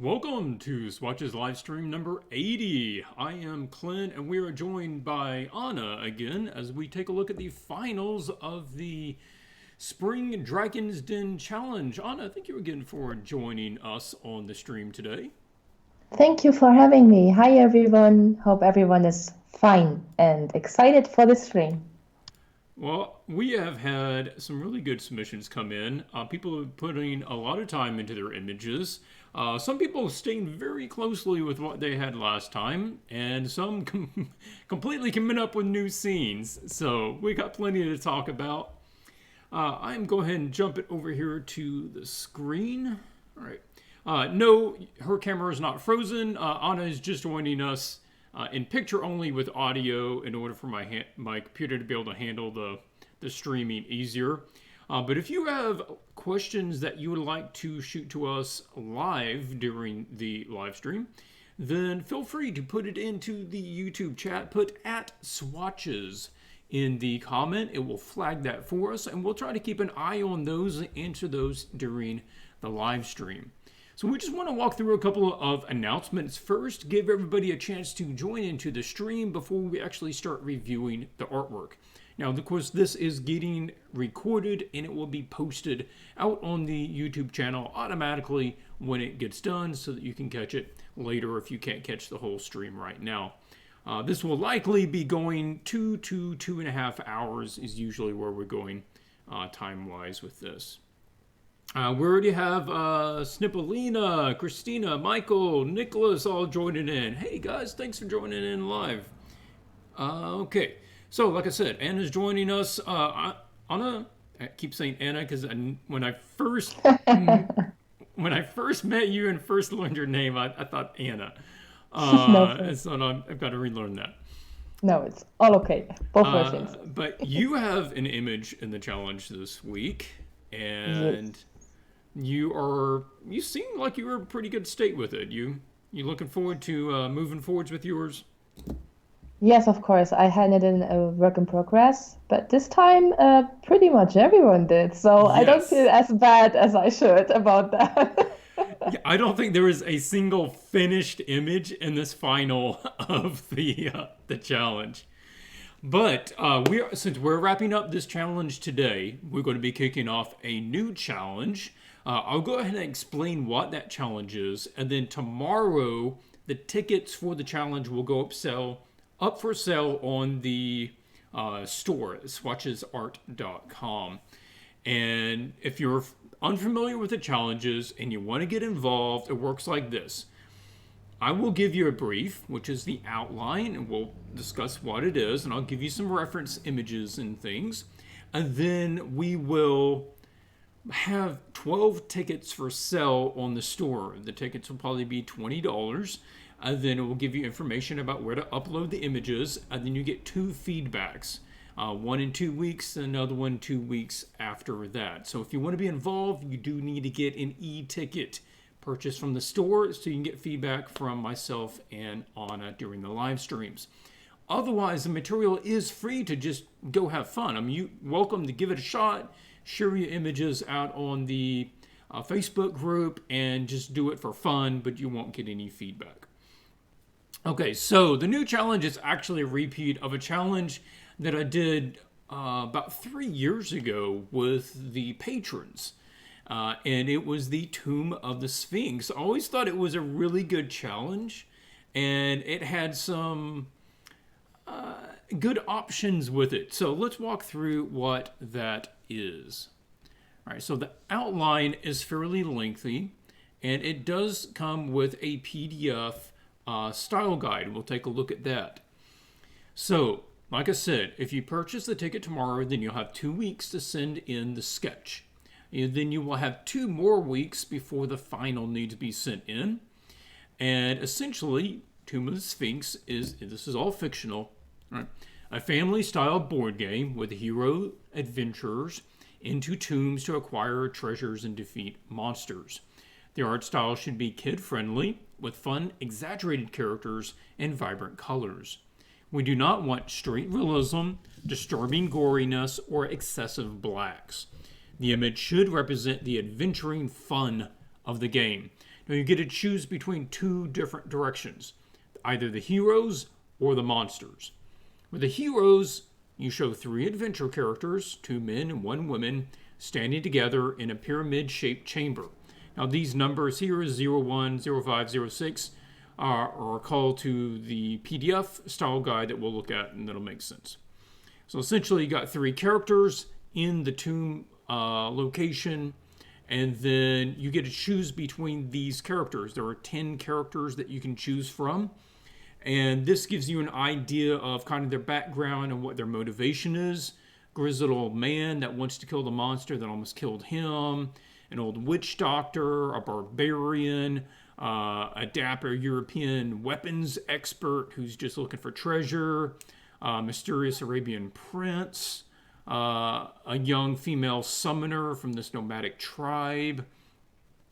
Welcome to Swatch's Livestream number 80. I am Clint, and we are joined by Anna again as we take a look at the finals of the Spring Dragon's Den Challenge. Anna, thank you again for joining us on the stream today. Thank you for having me. Hi, everyone. Hope everyone is fine and excited for the stream. Well, we have had some really good submissions come in. People are putting a lot of time into their images. Some people staying very closely with what they had last time, and some completely coming up with new scenes. So we got plenty to talk about. I'm going ahead and jump it over here to the screen. All right. No, her camera is not frozen. Anna is just joining us in picture only with audio in order for my computer to be able to handle the streaming easier. But if you have questions that you would like to shoot to us live during the live stream, then feel free to put it into the YouTube chat. Put @swatches in the comment. It will flag that for us, and we'll try to keep an eye on those and answer those during the live stream. So we just want to walk through a couple of announcements first, give everybody a chance to join into the stream before we actually start reviewing the artwork. Now, of course, this is getting recorded and it will be posted out on the YouTube channel automatically when it gets done so that you can catch it later if you can't catch the whole stream right now. This will likely be going 2 to 2.5 hours is usually where we're going time-wise with this. We already have Snippolina, Christina, Michael, Nicholas all joining in. Hey guys, thanks for joining in live. Okay, so like I said, Anna's joining us. Anna, I keep saying Anna because when I first met you and first learned your name, I thought Anna. No, So I've got to relearn that. no, it's all okay. Both versions. But you have an image in the challenge this week, and Yes. you seem like you were in pretty good state with it. You looking forward to moving forwards with yours? Yes, of course. I had it in a work in progress, but this time pretty much everyone did. So I don't feel Yes. as bad as I should about that. Yeah, I don't think there is a single finished image in this final of the challenge. But since we're wrapping up this challenge today, we're going to be kicking off a new challenge. I'll go ahead and explain what that challenge is, and then tomorrow the tickets for the challenge will go up for sale on the store, swatchesart.com. And if you're unfamiliar with the challenges and you want to get involved, it works like this. I will give you a brief, which is the outline, and we'll discuss what it is, and I'll give you some reference images and things. And then we will have 12 tickets for sale on the store. The tickets will probably be $20. And then it will give you information about where to upload the images. And then you get 2 feedbacks. One in 2 weeks, another one 2 weeks after that. So if you want to be involved, you do need to get an e-ticket purchased from the store so you can get feedback from myself and Anna during the live streams. Otherwise, the material is free to just go have fun. I mean, you're welcome to give it a shot, share your images out on the Facebook group, and just do it for fun, but you won't get any feedback. Okay, so the new challenge is actually a repeat of a challenge that I did about 3 years ago with the patrons. And it was the Tomb of the Sphinx. I always thought it was a really good challenge, and it had some good options with it. So let's walk through what that is. All right, so the outline is fairly lengthy, and it does come with a PDF style guide. We'll take a look at that. So, like I said, if you purchase the ticket tomorrow, then you'll have 2 weeks to send in the sketch. And then you will have 2 more weeks before the final needs to be sent in. And essentially, Tomb of the Sphinx this is all fictional, right? A family-style board game with hero adventurers into tombs to acquire treasures and defeat monsters. The art style should be kid-friendly, with fun, exaggerated characters and vibrant colors. We do not want straight realism, disturbing goriness, or excessive blacks. The image should represent the adventuring fun of the game. Now you get to choose between two different directions, either the heroes or the monsters. With the heroes, you show 3 adventure characters, 2 men and 1 woman, standing together in a pyramid-shaped chamber. Now these numbers here, 01, 05, 06, are called to the PDF style guide that we'll look at, and that'll make sense. So essentially you got 3 characters in the tomb location, and then you get to choose between these characters. There are 10 characters that you can choose from, and this gives you an idea of kind of their background and what their motivation is. Grizzled old man that wants to kill the monster that almost killed him, an old witch doctor, a barbarian, a dapper European weapons expert who's just looking for treasure, a mysterious Arabian prince, a young female summoner from this nomadic tribe,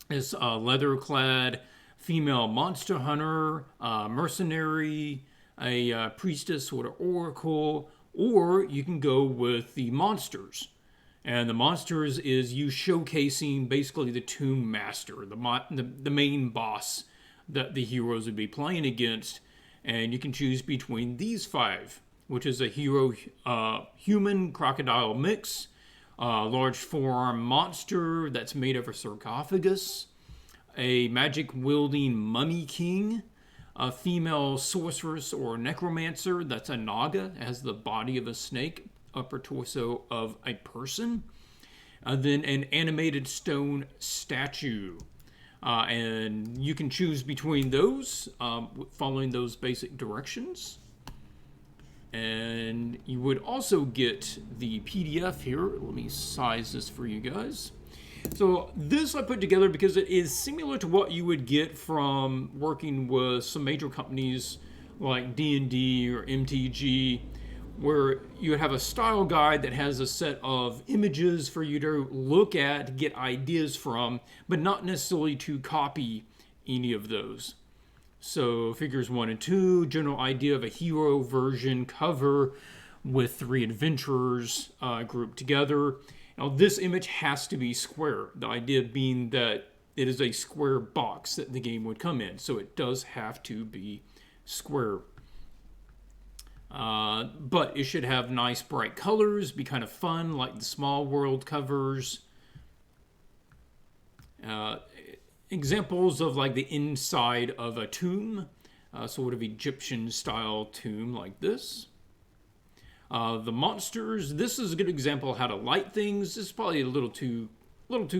this leather-clad female monster hunter, mercenary, a priestess or an oracle, or you can go with the monsters. And the monsters is you showcasing basically the tomb master, the main boss that the heroes would be playing against. And you can choose between these 5, which is a hero human crocodile mix, a large forearm monster that's made of a sarcophagus, a magic-wielding mummy king, a female sorceress or necromancer that's a naga, has the body of a snake, upper torso of a person, then an animated stone statue. And you can choose between those, following those basic directions. And you would also get the PDF here. Let me size this for you guys. So this I put together because it is similar to what you would get from working with some major companies like D&D or MTG, where you would have a style guide that has a set of images for you to look at, get ideas from, but not necessarily to copy any of those. So figures 1 and 2, general idea of a hero version cover with 3 adventurers grouped together. Now this image has to be square, the idea being that it is a square box that the game would come in, so it does have to be square. But it should have nice bright colors, be kind of fun like the Small World covers. Examples of like the inside of a tomb, sort of Egyptian style tomb like this. The monsters, this is a good example of how to light things. This is probably a little too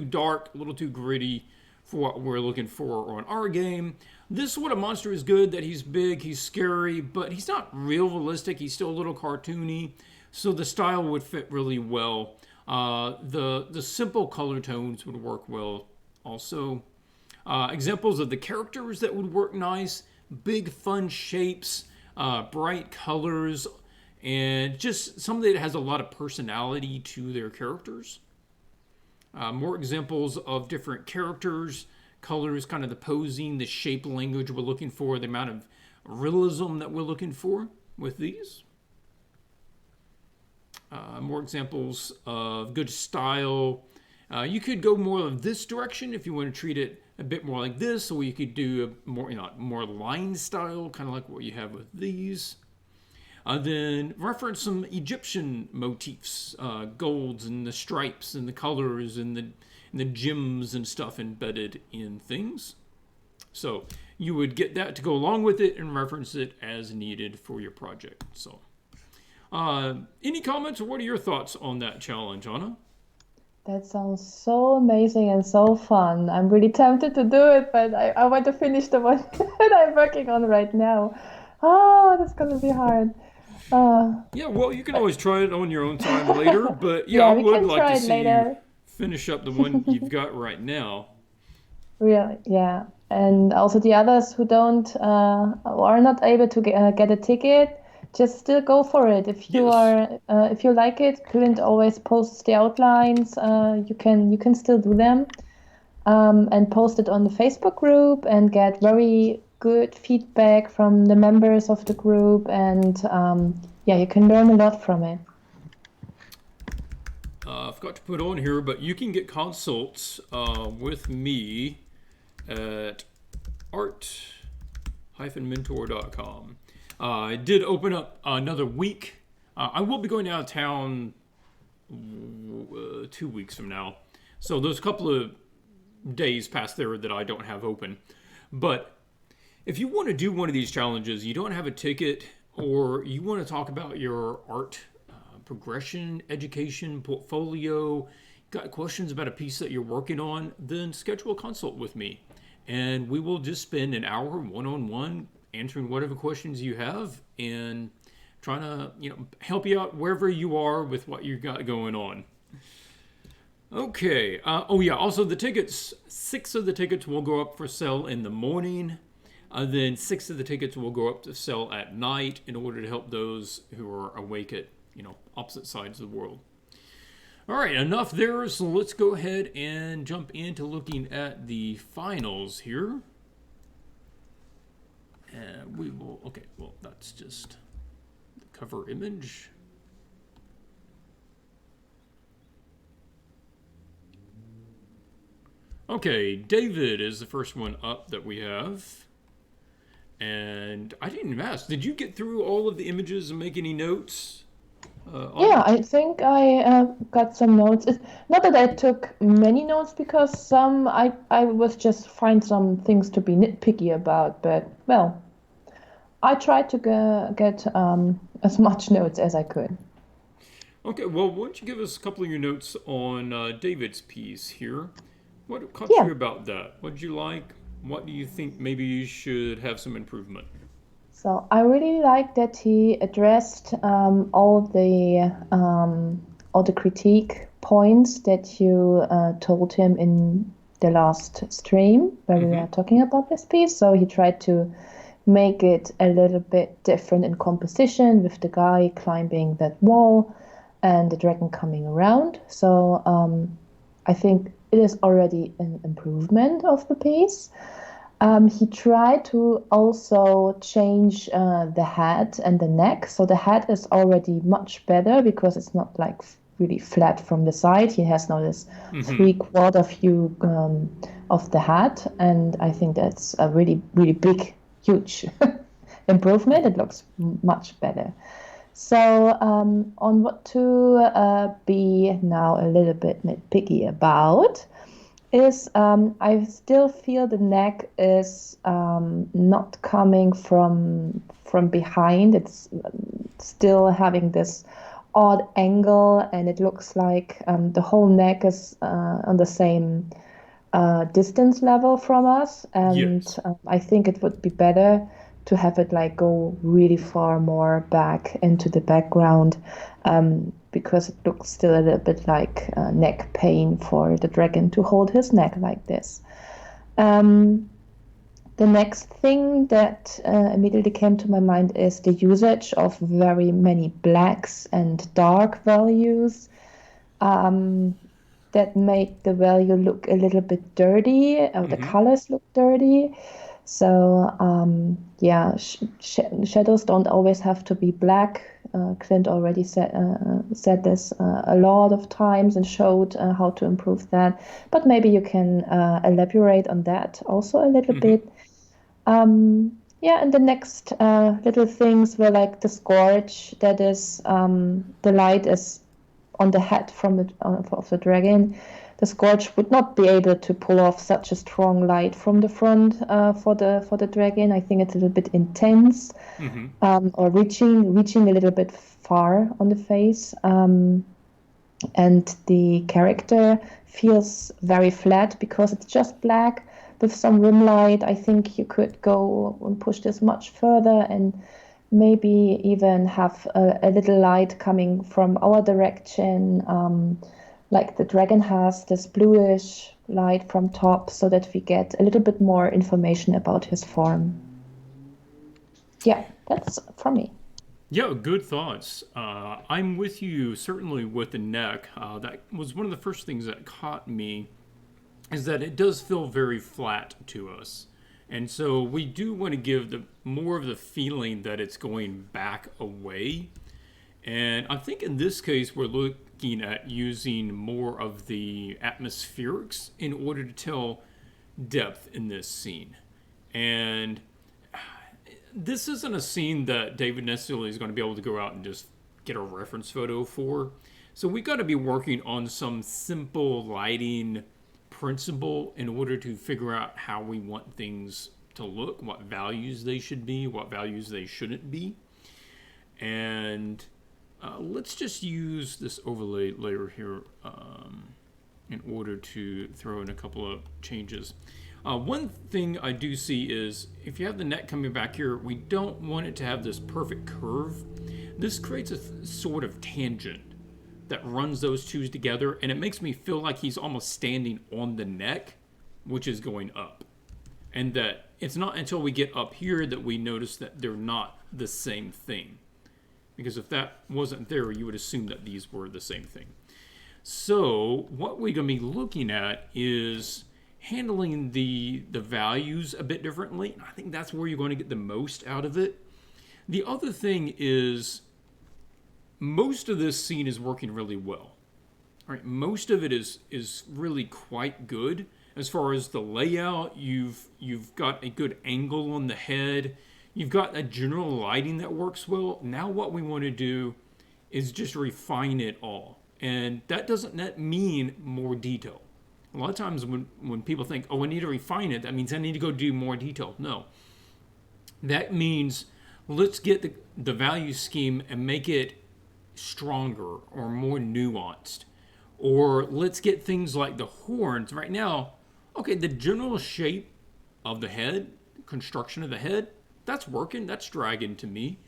dark, a little too gritty for what we're looking for on our game. This what a monster is good, that he's big, he's scary, but he's not realistic. He's still a little cartoony, so the style would fit really well. The simple color tones would work well also. Examples of the characters that would work nice, big fun shapes, bright colors, and just somebody that has a lot of personality to their characters. More examples of different characters, colors, kind of the posing, the shape language we're looking for, the amount of realism that we're looking for with these. More examples of good style. You could go more of this direction if you want to treat it a bit more like this, or you could do a more line style, kind of like what you have with these. Then reference some Egyptian motifs, golds and the stripes and the colors and the gems and stuff embedded in things. So you would get that to go along with it and reference it as needed for your project. So any comments or what are your thoughts on that challenge, Anna? That sounds so amazing and so fun. I'm really tempted to do it, but I want to finish the one that I'm working on right now. Oh, that's gonna be hard. Yeah, well, you can always try it on your own time later, but Yeah, I we would can like try to it see later. you finish up the one you've got right now. Really, yeah. And also the others who don't or are not able to get a ticket, just still go for it. If you Yes. are if you like it, Clint always posts the outlines. You can still do them. And post it on the Facebook group and get very good feedback from the members of the group. And yeah, you can learn a lot from it. I forgot to put on here, but you can get consults with me at art-mentor.com. I did open up another week. I will be going out of town 2 weeks from now. So there's a couple of days past there that I don't have open. But if you want to do one of these challenges, you don't have a ticket, or you want to talk about your art progression, education, portfolio, got questions about a piece that you're working on, then schedule a consult with me. And we will just spend an hour one-on-one answering whatever questions you have and trying to, help you out wherever you are with what you got going on. Okay. Also the tickets. 6 of the tickets will go up for sale in the morning. Then 6 of the tickets will go up to sell at night in order to help those who are awake at, opposite sides of the world. All right, enough there. So let's go ahead and jump into looking at the finals here. And we will, okay, well, that's just the cover image. Okay, David is the first one up that we have. And I didn't even ask, did you get through all of the images and make any notes? Yeah, I think I got some notes. It's not that I took many notes because I was just find some things to be nitpicky about, but well, I tried to get as much notes as I could. Okay, well, why don't you give us a couple of your notes on David's piece here? What caught Yeah. you about that? What did you like? What do you think maybe you should have some improvement? So I really like that he addressed all the critique points that you told him in the last stream where we Mm-hmm. were talking about this piece. So he tried to make it a little bit different in composition with the guy climbing that wall and the dragon coming around. So I think it is already an improvement of the piece. He tried to also change the head and the neck. So the head is already much better because it's not like really flat from the side. He has now this Mm-hmm. 3/4 view of the head. And I think that's a really, really big, huge improvement. It looks much better. So on what to be now a little bit nitpicky about is I still feel the neck is not coming from behind. It's still having this odd angle, and it looks like the whole neck is on the same distance level from us. And Yes. I think it would be better to have it like go really far more back into the background, because it looks still a little bit like neck pain for the dragon to hold his neck like this. Um, the next thing that immediately came to my mind is the usage of very many blacks and dark values that make the value look a little bit dirty, or the Mm-hmm. colors look dirty. So yeah, shadows don't always have to be black. Clint already said this a lot of times and showed how to improve that. But maybe you can elaborate on that also a little Mm-hmm. bit. Yeah, and the next little things were like the scourge. That is, the light is on the head from of the dragon. The scourge would not be able to pull off such a strong light from the front for the dragon. I think it's a little bit intense, Mm-hmm. or reaching a little bit far on the face. And the character feels very flat because it's just black with some rim light. I think you could go and push this much further and maybe even have a little light coming from our direction, like the dragon has this bluish light from top, so that we get a little bit more information about his form. Yeah, that's from me. Yeah, good thoughts. I'm with you certainly with the neck. That was one of the first things that caught me, is that it does feel very flat to us. And so we do want to give the more of the feeling that it's going back away. And I think in this case we're looking at using more of the atmospherics in order to tell depth in this scene. And this isn't a scene that David necessarily is going to be able to go out and just get a reference photo for. So we got to be working on some simple lighting principle in order to figure out how we want things to look, what values they should be, what values they shouldn't be. And let's just use this overlay layer here in order to throw in a couple of changes. One thing I do see is if you have the neck coming back here, we don't want it to have this perfect curve. This creates a sort of tangent that runs those two together, and it makes me feel like he's almost standing on the neck, which is going up. And that it's not until we get up here that we notice that they're not the same thing. Because if that wasn't there, you would assume that these were the same thing. So what we're going to be looking at is handling the values a bit differently. I think that's where you're going to get the most out of it. The other thing is most of this scene is working really well. All right, most of it is really quite good. As far as the layout, you've got a good angle on the head. You've got a general lighting that works well. Now what we want to do is just refine it all. And that doesn't mean more detail. A lot of times when people think, oh, I need to refine it, that means I need to go do more detail. No. That means let's get the value scheme and make it stronger or more nuanced. Or let's get things like the horns. Right now, okay, the general shape of the head, construction of the head, that's working, that's dragging to me.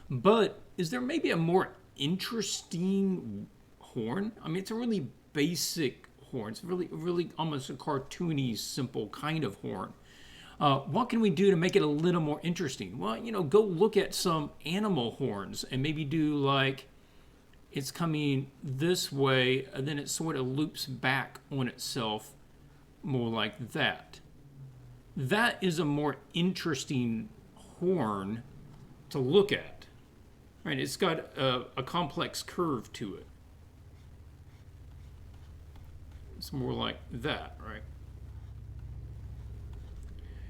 But is there maybe a more interesting horn? I mean, it's a really basic horn. It's really almost a cartoony, simple kind of horn. What can we do to make it a little more interesting? Well, go look at some animal horns and maybe do like it's coming this way, and then it sort of loops back on itself more like that. That is a more interesting horn to look at. Right? It's got a complex curve to it. It's more like that, right?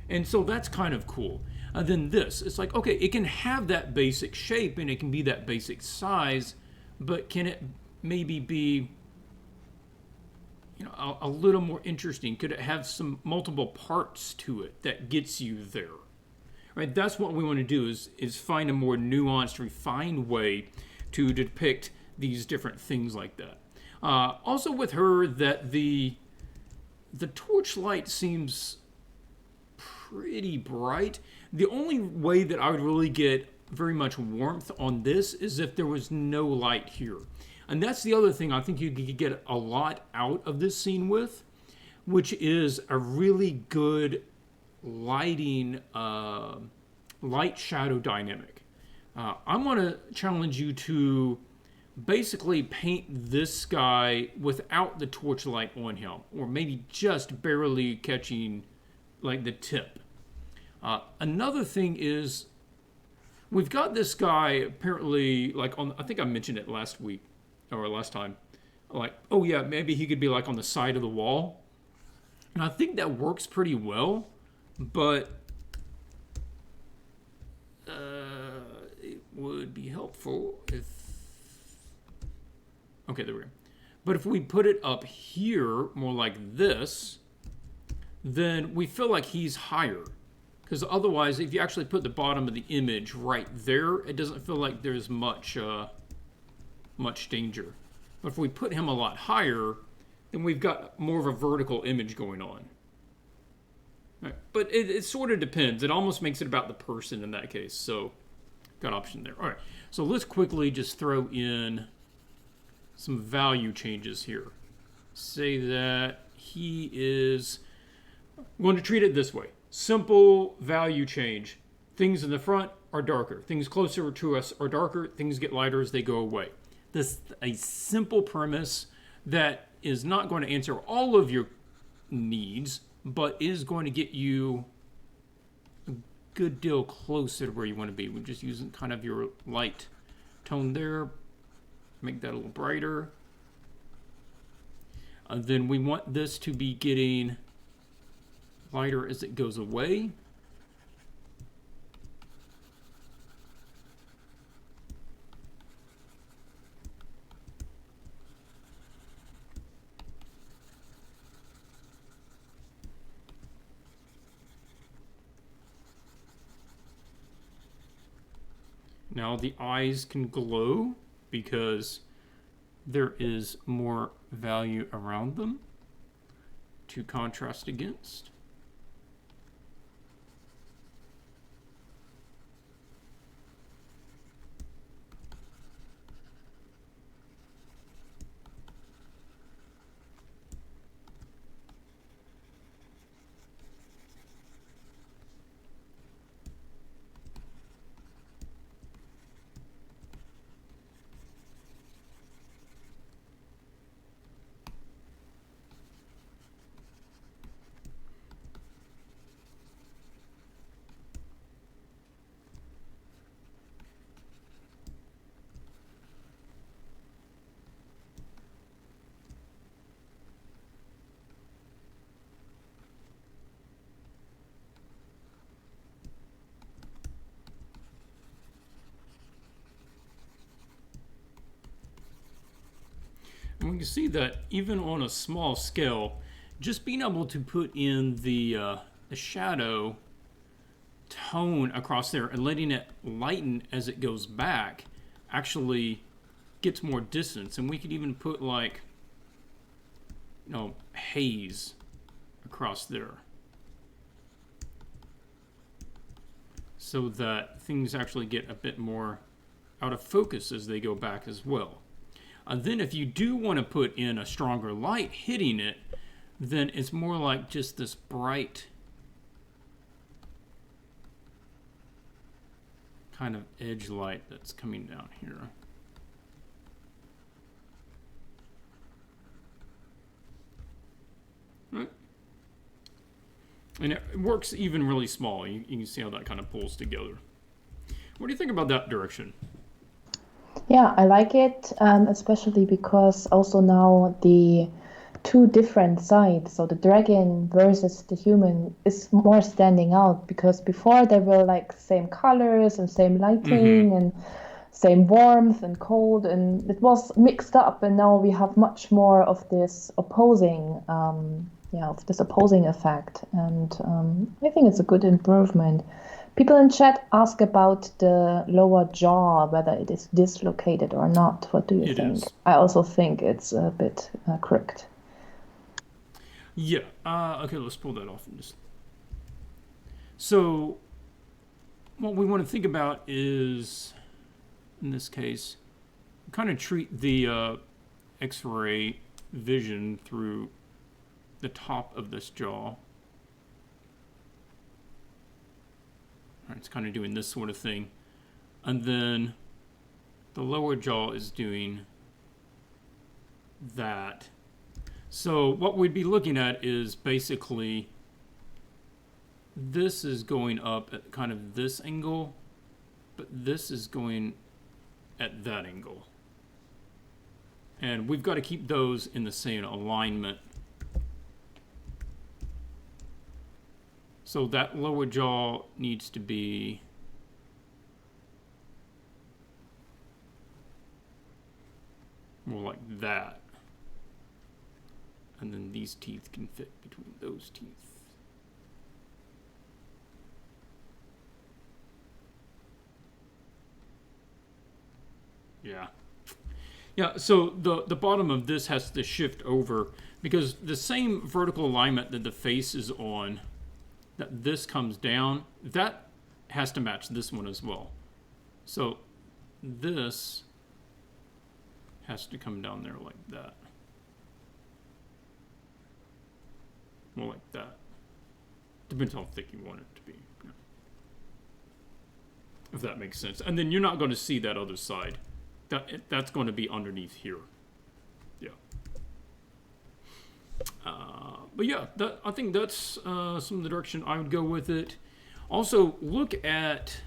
And so that's kind of cool. And then this, it's like, okay, it can have that basic shape and it can be that basic size, but can it maybe be, a little more interesting? Could it have some multiple parts to it that gets you there? Right? That's what we want to do is find a more nuanced, refined way to depict these different things like that. Also with her, that the torchlight seems pretty bright. The only way that I would really get very much warmth on this is if there was no light here. And that's the other thing I think you could get a lot out of this scene with, which is a really good lighting, light shadow dynamic. I want to challenge you to basically paint this guy without the torchlight on him, or maybe just barely catching like the tip. Another thing is we've got this guy apparently like on, I think I mentioned it last week or last time, like, oh yeah, maybe he could be like on the side of the wall. And I think that works pretty well, but it would be helpful if, okay, there we go. But if we put it up here, more like this, then we feel like he's higher. Because otherwise, if you actually put the bottom of the image right there, it doesn't feel like there's much danger. But if we put him a lot higher, then we've got more of a vertical image going on. Right. But it sort of depends. It almost makes it about the person in that case. So, got option there. All right. So let's quickly just throw in some value changes here. Say that he is going to treat it this way. Simple value change. Things in the front are darker. Things closer to us are darker. Things get lighter as they go away. This is a simple premise that is not going to answer all of your needs, but is going to get you a good deal closer to where you want to be. We're just using kind of your light tone there. Make that a little brighter. Then we want this to be getting lighter as it goes away. Now the eyes can glow because there is more value around them to contrast against. And we can see that even on a small scale, just being able to put in the shadow tone across there and letting it lighten as it goes back actually gets more distance. And we could even put like, haze across there, so that things actually get a bit more out of focus as they go back as well. And then if you do want to put in a stronger light hitting it, then it's more like just this bright kind of edge light that's coming down here. Right. And it works even really small. You can see how that kind of pulls together. What do you think about that direction? Yeah, I like it, especially because also now the two different sides, so the dragon versus the human, is more standing out, because before they were like same colors and same lighting and same warmth and cold, and it was mixed up, and now we have much more of this opposing effect, and I think it's a good improvement. People in chat ask about the lower jaw, whether it is dislocated or not. What do you think? I also think it's a bit crooked. Yeah. Okay, let's pull that off. So what we want to think about is, in this case, kind of treat the X-ray vision through the top of this jaw. It's kind of doing this sort of thing. And then the lower jaw is doing that. So what we'd be looking at is basically this is going up at kind of this angle, but this is going at that angle. And we've got to keep those in the same alignment. So that lower jaw needs to be more like that. And then these teeth can fit between those teeth. Yeah. Yeah, so the bottom of this has to shift over, because the same vertical alignment that the face is on, that this comes down, that has to match this one as well. So this has to come down there like that. More like that. Depends how thick you want it to be. Yeah. If that makes sense. And then you're not going to see that other side. That's going to be underneath here. Yeah. But yeah, I think that's some of the direction I would go with it. Also, look at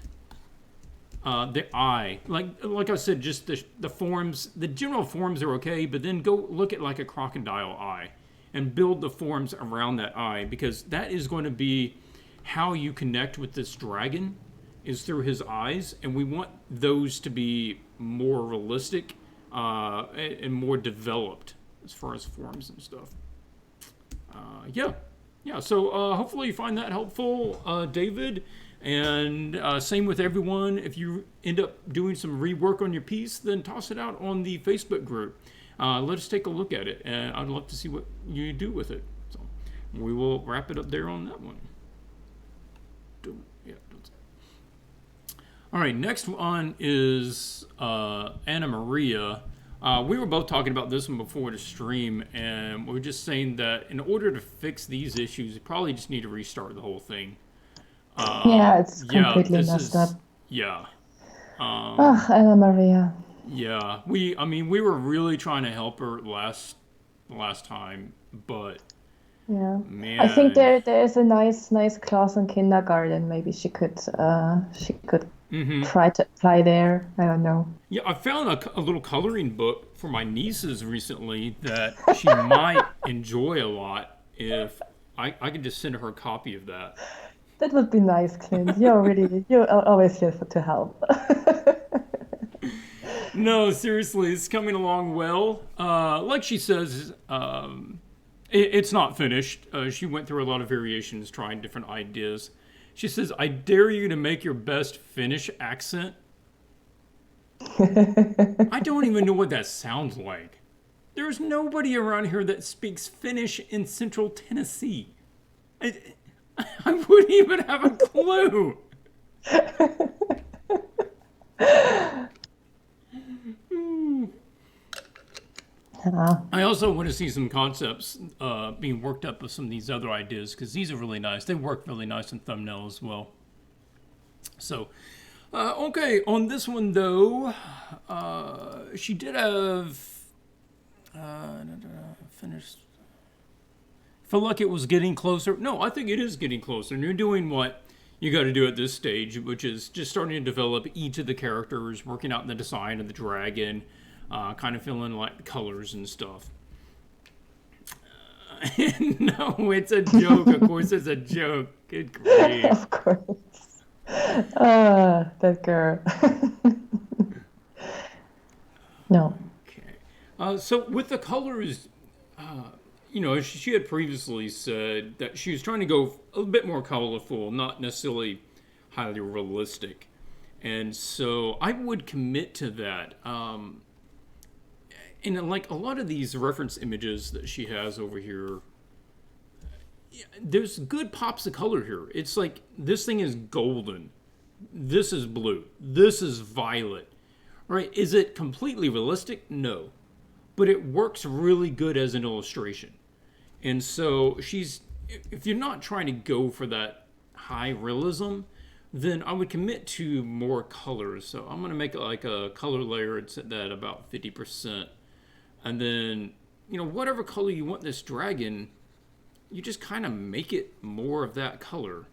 the eye. Like I said, just the forms, the general forms are okay, but then go look at like a crocodile eye and build the forms around that eye, because that is going to be how you connect with this dragon, is through his eyes, and we want those to be more realistic and more developed as far as forms and stuff. Yeah. So hopefully you find that helpful, David. And same with everyone. If you end up doing some rework on your piece, then toss it out on the Facebook group. Let us take a look at it, and I'd love to see what you do with it. So we will wrap it up there on that one. All right, next one is Anna Maria. We were both talking about this one before the stream, and we were just saying that in order to fix these issues, you probably just need to restart the whole thing. Yeah, it's completely messed up. Yeah. Anna Maria. Yeah, we were really trying to help her last time, but yeah, man, I think there's a nice class in kindergarten. Maybe she could try to apply there. I don't know. Yeah, I found a little coloring book for my nieces recently that she might enjoy a lot if I could just send her a copy of that. That would be nice, Clint. You're always here to help. No, seriously, it's coming along well. Like she says, it's not finished. She went through a lot of variations, trying different ideas. She says, "I dare you to make your best Finnish accent." I don't even know what that sounds like. There's nobody around here that speaks Finnish in Central Tennessee. I wouldn't even have a clue. I also want to see some concepts being worked up with some of these other ideas, because these are really nice. They work really nice in thumbnail as well. So, okay, on this one though, she did have finished. Felt like it was getting closer. No, I think it is getting closer. And you're doing what you got to do at this stage, which is just starting to develop each of the characters, working out the design of the dragon, kind of feeling like colors and stuff. No, it's a joke. Of course, it's a joke. Good grief. Of course. That girl. No. Okay. So with the colors, she had previously said that she was trying to go a bit more colorful, not necessarily highly realistic. And so I would commit to that. And like a lot of these reference images that she has over here, there's good pops of color here. It's like this thing is golden. This is blue. This is violet. Right? Is it completely realistic? No. But it works really good as an illustration. And so if you're not trying to go for that high realism, then I would commit to more colors. So I'm going to make like a color layer and set that about 50%. And then, whatever color you want this dragon, you just kind of make it more of that color.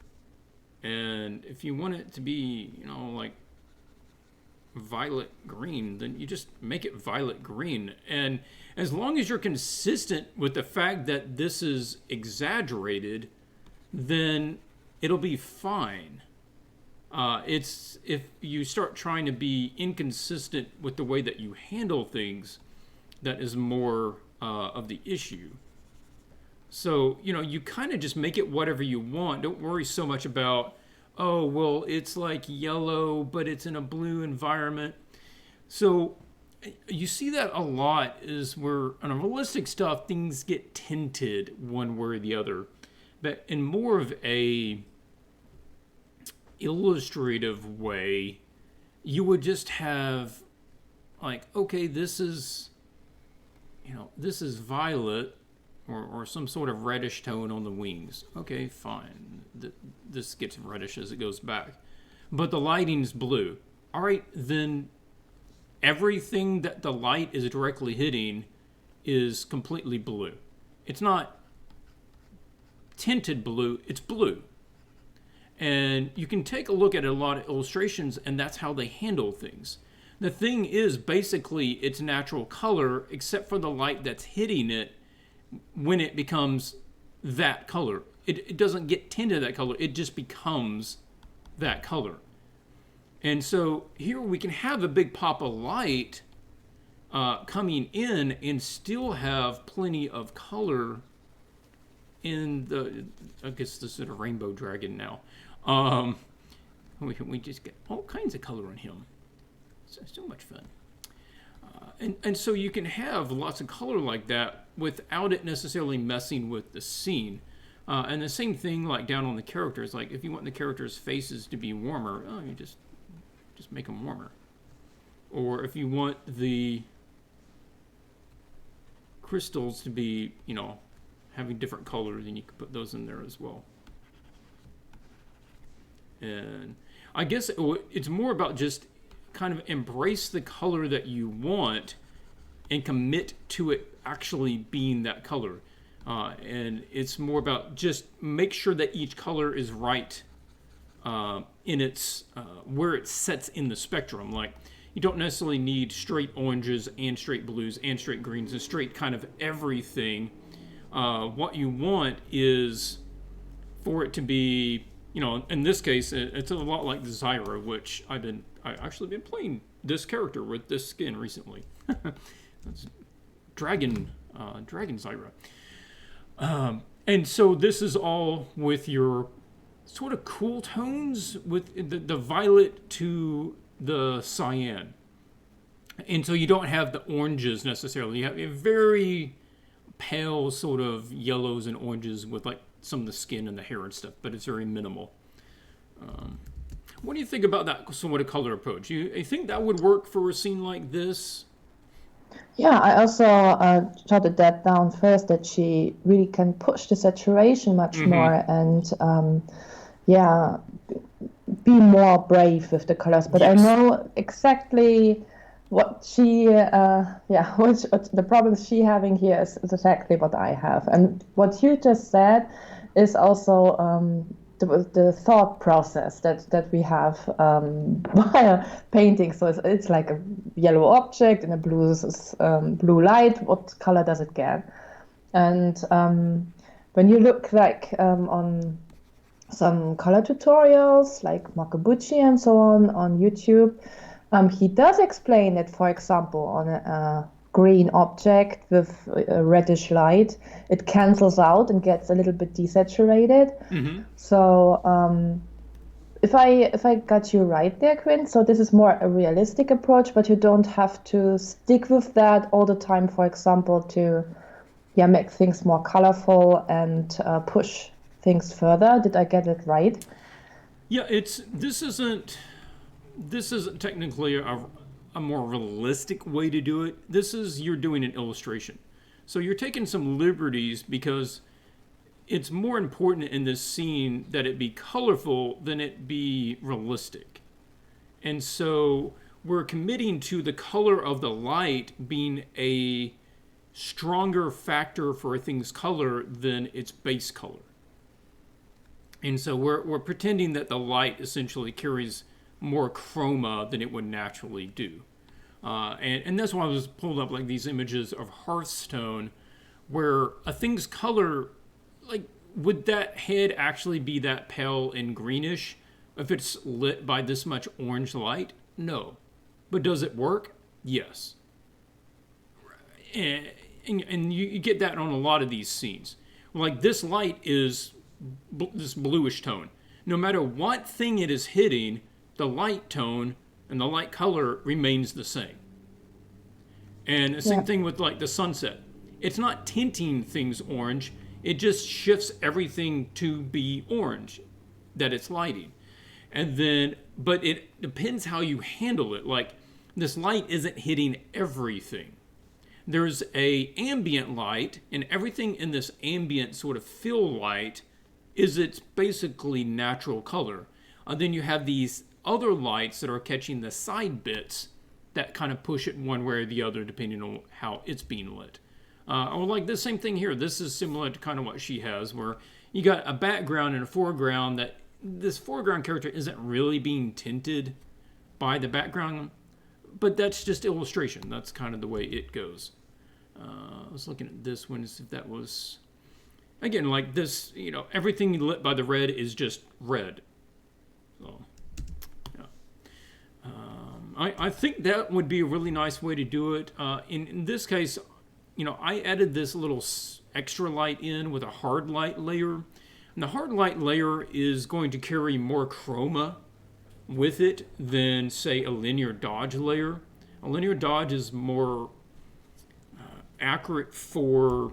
And if you want it to be, like violet green, then you just make it violet green. And as long as you're consistent with the fact that this is exaggerated, then it'll be fine. It's if you start trying to be inconsistent with the way that you handle things, that is more of the issue. So, you kind of just make it whatever you want. Don't worry so much about, oh, well, it's like yellow, but it's in a blue environment. So you see that a lot is where on realistic stuff, things get tinted one way or the other. But in more of a illustrative way, you would just have like, okay, this is violet or some sort of reddish tone on the wings. Okay, fine. This gets reddish as it goes back. But the lighting's blue. All right, then everything that the light is directly hitting is completely blue. It's not tinted blue, it's blue. And you can take a look at a lot of illustrations, and that's how they handle things. The thing is, basically, it's natural color, except for the light that's hitting it when it becomes that color. It doesn't get tinted that color. It just becomes that color. And so here we can have a big pop of light coming in and still have plenty of color in the, I guess this is a rainbow dragon now. We just get all kinds of color on him. So much fun. And so you can have lots of color like that without it necessarily messing with the scene. And the same thing like down on the characters. Like if you want the characters' faces to be warmer, you just make them warmer. Or if you want the crystals to be, having different colors, then you can put those in there as well. And I guess it's more about just kind of embrace the color that you want and commit to it actually being that color. And it's more about just make sure that each color is right in its where it sets in the spectrum. Like you don't necessarily need straight oranges and straight blues and straight greens and straight kind of everything. What you want is for it to be, in this case, it's a lot like Zyra, which I actually been playing this character with this skin recently. That's Dragon Zyra. And so this is all with your sort of cool tones with the violet to the cyan. And so you don't have the oranges necessarily. You have a very pale sort of yellows and oranges with like some of the skin and the hair and stuff, but it's very minimal. What do you think about that sort of color approach? You think that would work for a scene like this? Yeah, I also jotted that down first, that she really can push the saturation much more and, be more brave with the colors. But Yes. I know exactly what she, the problems she having here is exactly what I have. And what you just said is also the thought process that we have while painting. So it's like a yellow object in a blue light. What color does it get? And when you look like on some color tutorials like Makabuchi and so on YouTube, he does explain that, for example, on a green object with a reddish light, it cancels out and gets a little bit desaturated. So if I got you right there, Quinn, so this is more a realistic approach, but you don't have to stick with that all the time, for example, to make things more colorful and push things further. Did I get it right? Yeah, this isn't technically a more realistic way to do it. You're doing an illustration. So you're taking some liberties because it's more important in this scene that it be colorful than it be realistic. And so we're committing to the color of the light being a stronger factor for a thing's color than its base color. And so we're pretending that the light essentially carries more chroma than it would naturally do. And that's why I was pulled up like these images of Hearthstone, where a thing's color, like, would that head actually be that pale and greenish if it's lit by this much orange light? No. But does it work? Yes. And you get that on a lot of these scenes. Like this light is this bluish tone. No matter what thing it is hitting, the light tone and the light color remains the same. And the same thing with like the sunset. It's not tinting things orange. It just shifts everything to be orange that it's lighting. And then, but it depends how you handle it. Like this light isn't hitting everything. There's a ambient light, and everything in this ambient sort of fill light is its basically natural color. And then you have these other lights that are catching the side bits that kind of push it one way or the other depending on how it's being lit. Or like the same thing here. This is similar to kind of what she has, where you got a background and a foreground that this foreground character isn't really being tinted by the background, but that's just illustration. That's kind of the way it goes. I was looking at this one to see if that was, again, like this, everything lit by the red is just red. So, yeah. I think that would be a really nice way to do it. In this case, I added this little extra light in with a hard light layer. And the hard light layer is going to carry more chroma with it than, say, a linear dodge layer. A linear dodge is more accurate for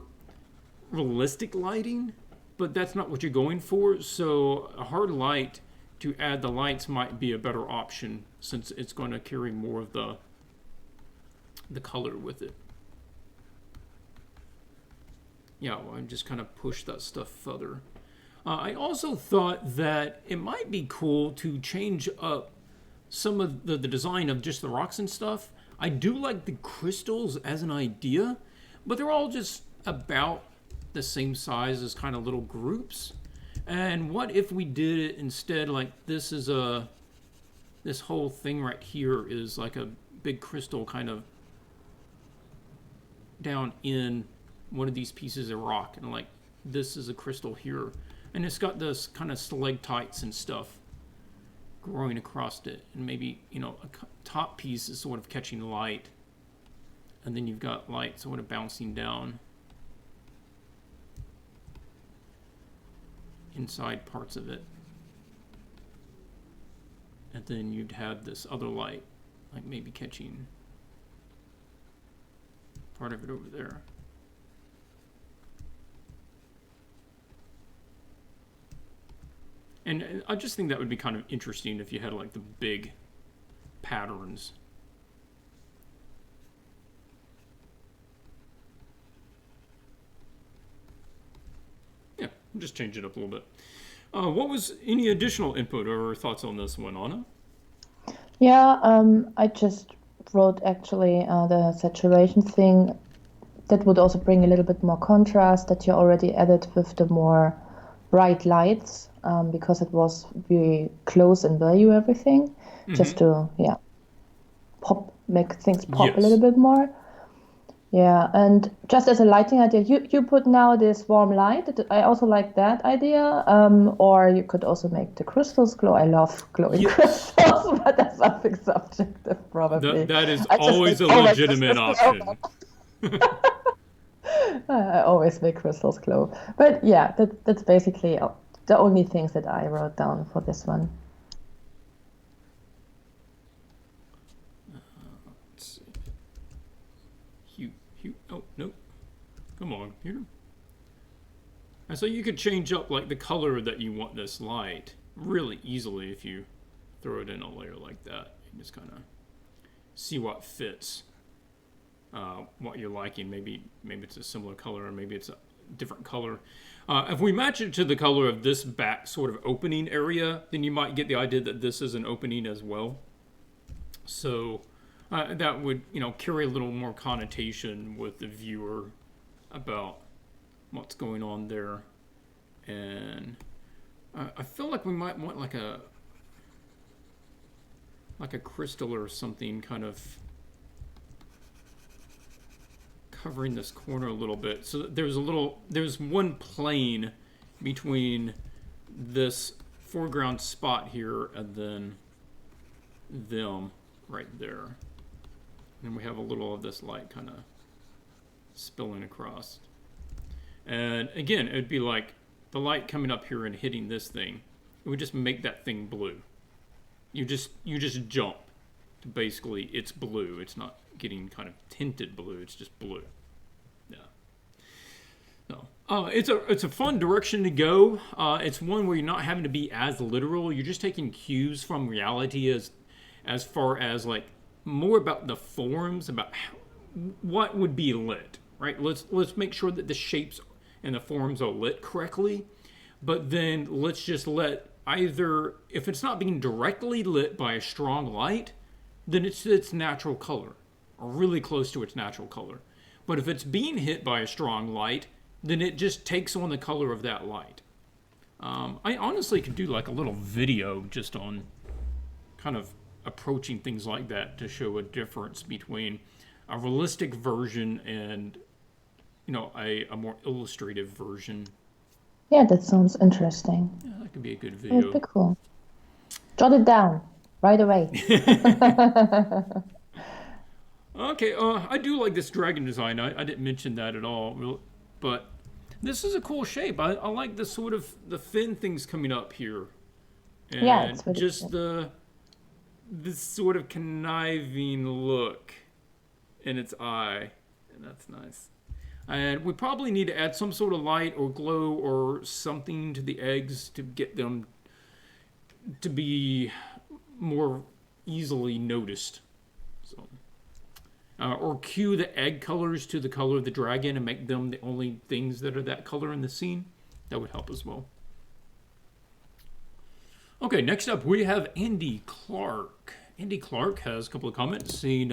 realistic lighting, but that's not what you're going for. So a hard light to add the lights might be a better option since it's going to carry more of the color with it. Yeah, well, I just kind of push that stuff further. I also thought that it might be cool to change up some of the design of just the rocks and stuff. I do like the crystals as an idea, but they're all just about the same size as kind of little groups. And what if we did it instead like this is this whole thing right here is like a big crystal kind of down in one of these pieces of rock, and like this is a crystal here, and it's got this kind of stalactites and stuff growing across it, and maybe, you know, a top piece is sort of catching light, and then you've got light sort of bouncing down inside parts of it, and then you'd have this other light like maybe catching part of it over there. And I just think that would be kind of interesting if you had like the big patterns. Yeah, just change it up a little bit. What was any additional input or thoughts on this one, Anna? Yeah, I just wrote actually the saturation thing. That would also bring a little bit more contrast that you already added with the more bright lights, because it was very close in value, everything, just to, yeah, make things pop a little bit more. Yeah, and just as a lighting idea, you put now this warm light. I also like that idea. Or you could also make the crystals glow. I love glowing crystals, but that's something subjective, probably. That is always a legitimate option. I always make crystals glow. But yeah, that's basically the only things that I wrote down for this one. Let's see. Hue. Oh, no. Come on, here. And so you could change up like the color that you want this light really easily if you throw it in a layer like that. You just kind of see what fits. What you're liking. Maybe it's a similar color, or maybe it's a different color. If we match it to the color of this back sort of opening area, then you might get the idea that this is an opening as well. So that would, you know, carry a little more connotation with the viewer about what's going on there. And I feel like we might want like a crystal or something kind of covering this corner a little bit, so that there's one plane between this foreground spot here and then them right there, and we have a little of this light kind of spilling across. And again, it would be like the light coming up here and hitting this thing. It would just make that thing blue. You just jump to basically it's blue. It's not getting kind of tinted blue. It's just blue. Yeah. So it's a fun direction to go. It's one where you're not having to be as literal. You're just taking cues from reality as far as like more about the forms, about what would be lit, right? Let's make sure that the shapes and the forms are lit correctly. But then let's just let either, if it's not being directly lit by a strong light, then it's its natural color, or really close to its natural color. But if it's being hit by a strong light, then it just takes on the color of that light. I honestly could do like a little video just on kind of approaching things like that to show a difference between a realistic version and, you know, a more illustrative version. Yeah, that sounds interesting. Yeah, that could be a good video. That'd be cool. Jot it down right away. Okay, I do like this dragon design. I didn't mention that at all, but this is a cool shape. I like the sort of the fin things coming up here, and Yeah, it's really just cool. this sort of conniving look in its eye, and that's nice. And we probably need to add some sort of light or glow or something to the eggs to get them to be more easily noticed. So, or cue the egg colors to the color of the dragon and make them the only things that are that color in the scene. That would help as well. Okay, next up we have Andy Clark. Andy Clark has a couple of comments saying,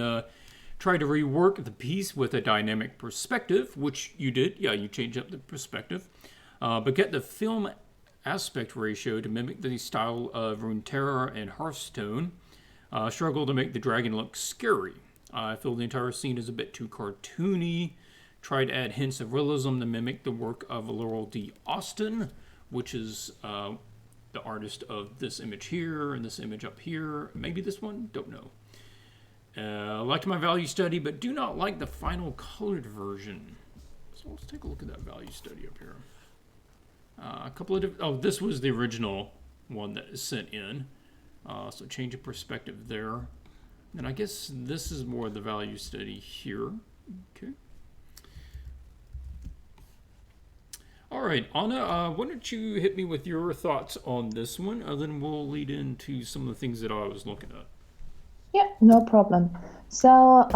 try to rework the piece with a dynamic perspective, which you did. Yeah, you changed up the perspective. But get the film aspect ratio to mimic the style of Runeterra and Hearthstone. Struggle to make the dragon look scary. I feel the entire scene is a bit too cartoony. Try to add hints of realism to mimic the work of Laurel D. Austin, which is the artist of this image here and this image up here. Maybe this one? Don't know. Liked my value study, but do not like the final colored version. So let's take a look at that value study up here. A couple of this was the original one that is sent in. So change of perspective there. And I guess this is more the value study here. Okay. All right, Anna, why don't you hit me with your thoughts on this one, and then we'll lead into some of the things that I was looking at. Yeah, no problem. So,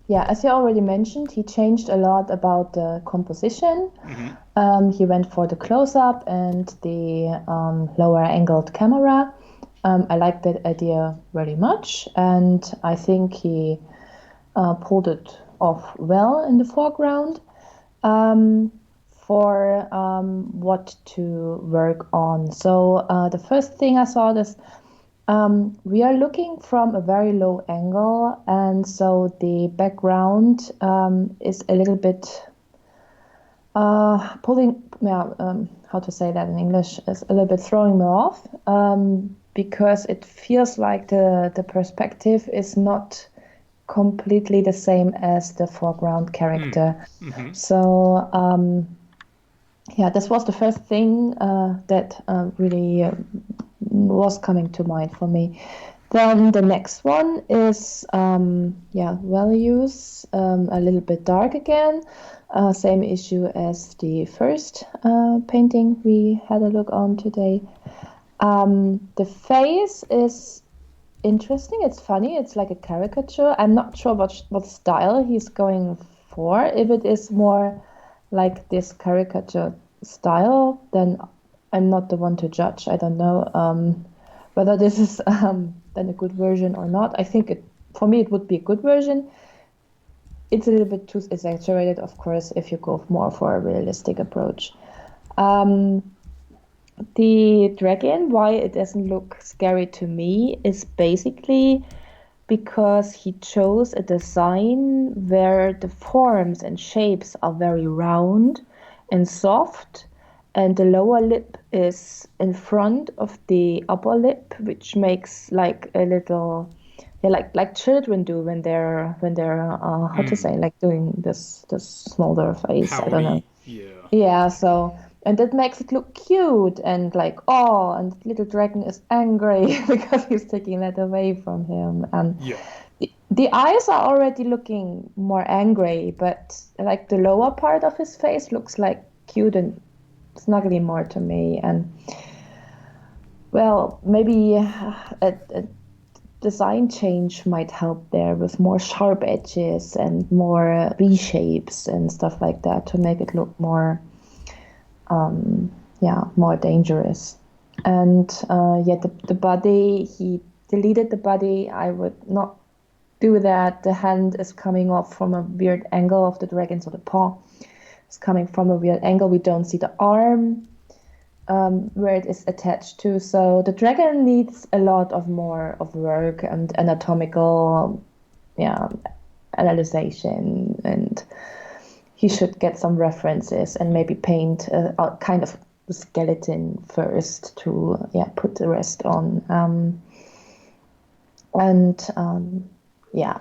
yeah, as you already mentioned, he changed a lot about the composition. He went for the close-up and the lower angled camera. I like that idea very much, and I think he pulled it off well in the foreground. For what to work on. So the first thing I saw is we are looking from a very low angle, and so the background is a little bit pulling, how to say that in English, is a little bit throwing me off, because it feels like the perspective is not completely the same as the foreground character. So yeah, this was the first thing that really was coming to mind for me. Then the next one is values, a little bit dark again. Same issue as the first painting we had a look on today. The face is interesting. It's funny. It's like a caricature. I'm not sure what style he's going for. If it is more like this caricature style, then I'm not the one to judge. I don't know whether this is then a good version or not. I think for me it would be a good version. It's a little bit too exaggerated, of course, if you go more for a realistic approach. The dragon, why it doesn't look scary to me, is basically because he chose a design where the forms and shapes are very round and soft, and the lower lip is in front of the upper lip, which makes like a little, like children do when they're how to say, like doing this smaller face. Howdy. I don't know. Yeah. Yeah. So. And that makes it look cute and like, oh, and the little dragon is angry because he's taking that away from him. And Yeah. the eyes are already looking more angry, but like the lower part of his face looks like cute and snuggly more to me. And well, maybe a design change might help there with more sharp edges and more V-shapes and stuff like that to make it look more more dangerous. And the body, he deleted the body. I would not do that. The hand is coming off from a weird angle of the dragon, so the paw is coming from a weird angle. We don't see the arm where it is attached to. So the dragon needs a lot of more of work and anatomical analyzation, and he should get some references and maybe paint a kind of skeleton first to put the rest on.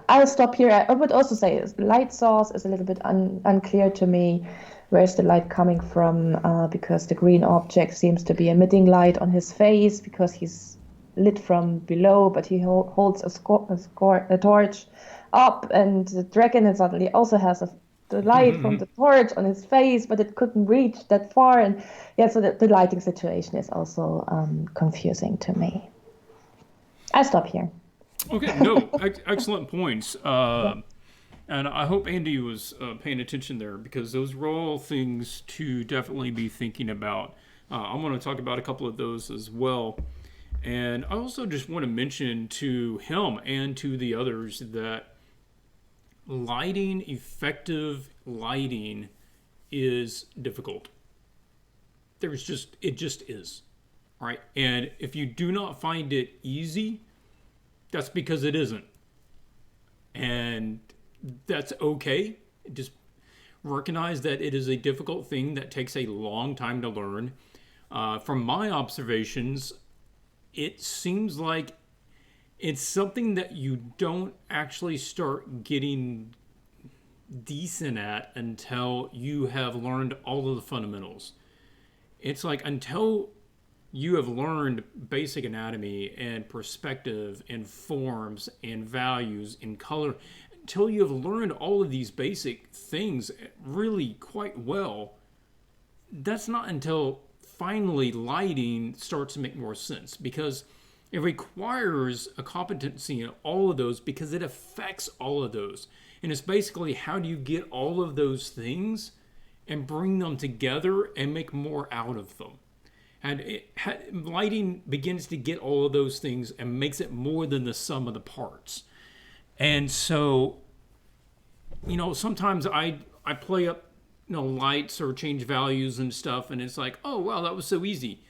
I'll stop here. I would also say light source is a little bit unclear to me. Where's the light coming from? Because the green object seems to be emitting light on his face because he's lit from below, but he holds a torch up, and the dragon is suddenly also has the light from the torch on his face, but it couldn't reach that far. And yeah, so the lighting situation is also confusing to me. I stop here. Okay, no, excellent points. Yeah. And I hope Andy was paying attention there, because those are all things to definitely be thinking about. I'm going to talk about a couple of those as well. And I also just want to mention to him and to the others that effective lighting is difficult. It just is. Right? And if you do not find it easy, that's because it isn't. And that's okay. Just recognize that it is a difficult thing that takes a long time to learn. From my observations, it seems like it's something that you don't actually start getting decent at until you have learned all of the fundamentals. It's like until you have learned basic anatomy and perspective and forms and values and color, until you have learned all of these basic things really quite well, that's not until finally lighting starts to make more sense, because it requires a competency in all of those, because it affects all of those. And it's basically, how do you get all of those things and bring them together and make more out of them? And lighting begins to get all of those things and makes it more than the sum of the parts. And so, sometimes I play up, lights or change values and stuff, and it's like, oh, wow, that was so easy.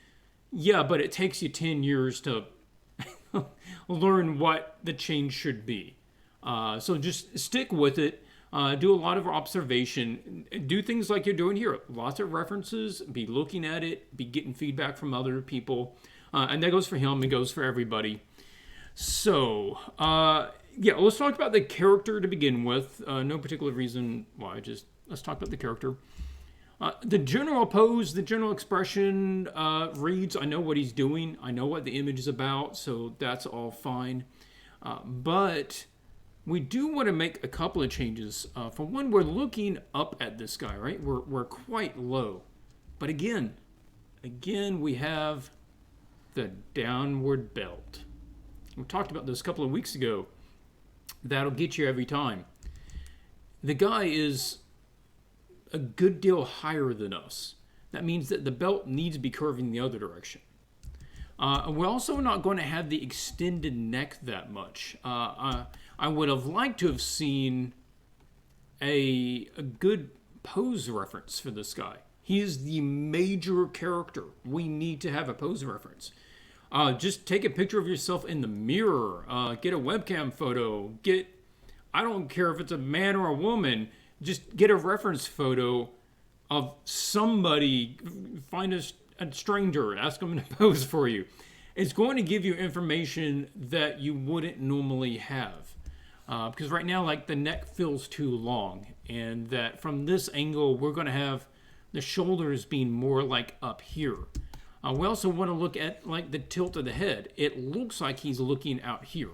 Yeah, but it takes you 10 years to learn what the change should be. So just stick with it. Do a lot of observation. Do things like you're doing here. Lots of references. Be looking at it. Be getting feedback from other people. And that goes for him. It goes for everybody. So, let's talk about the character to begin with. No particular reason why. Let's talk about the character. The general pose, the general expression reads, I know what he's doing. I know what the image is about. So that's all fine. But we do want to make a couple of changes. For one, we're looking up at this guy, right? We're quite low. But again, we have the downward belt. We talked about this a couple of weeks ago. That'll get you every time. The guy is a good deal higher than us. That means that the belt needs to be curving the other direction. We're also not going to have the extended neck that much. I would have liked to have seen a good pose reference for this guy. He is the major character. We need to have a pose reference. Just take a picture of yourself in the mirror. Get a webcam photo. I don't care if it's a man or a woman. Just get a reference photo of somebody. Find a stranger. Ask them to pose for you. It's going to give you information that you wouldn't normally have. Because right now, the neck feels too long. And that from this angle, we're going to have the shoulders being more up here. We also want to look at the tilt of the head. It looks like he's looking out here.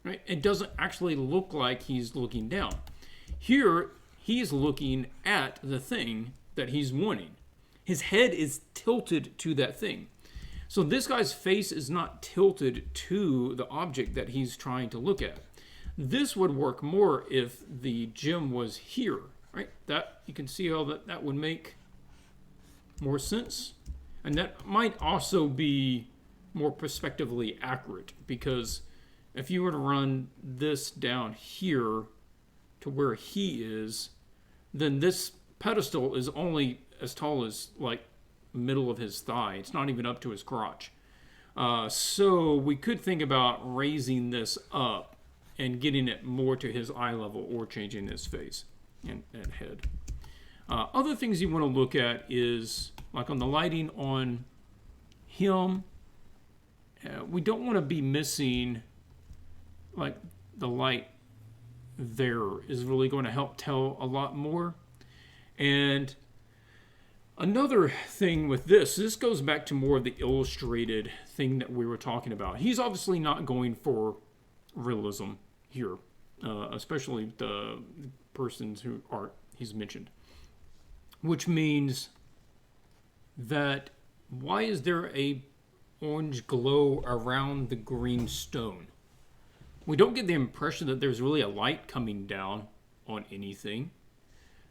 Right? It doesn't actually look like he's looking down. Here, he's looking at the thing that he's wanting. His head is tilted to that thing. So this guy's face is not tilted to the object that he's trying to look at. This would work more if the gem was here, right? That you can see how that would make more sense. And that might also be more perspectively accurate, because if you were to run this down here to where he is, then this pedestal is only as tall as middle of his thigh. It's not even up to his crotch. So we could think about raising this up and getting it more to his eye level, or changing his face and head. Other things you want to look at is on the lighting on him. We don't want to be missing the light there is really going to help tell a lot more. And Another thing with this goes back to more of the illustrated thing that we were talking about. He's obviously not going for realism here, especially the persons who are he's mentioned. Which means that why is there a orange glow around the green stone? We don't get the impression that there's really a light coming down on anything.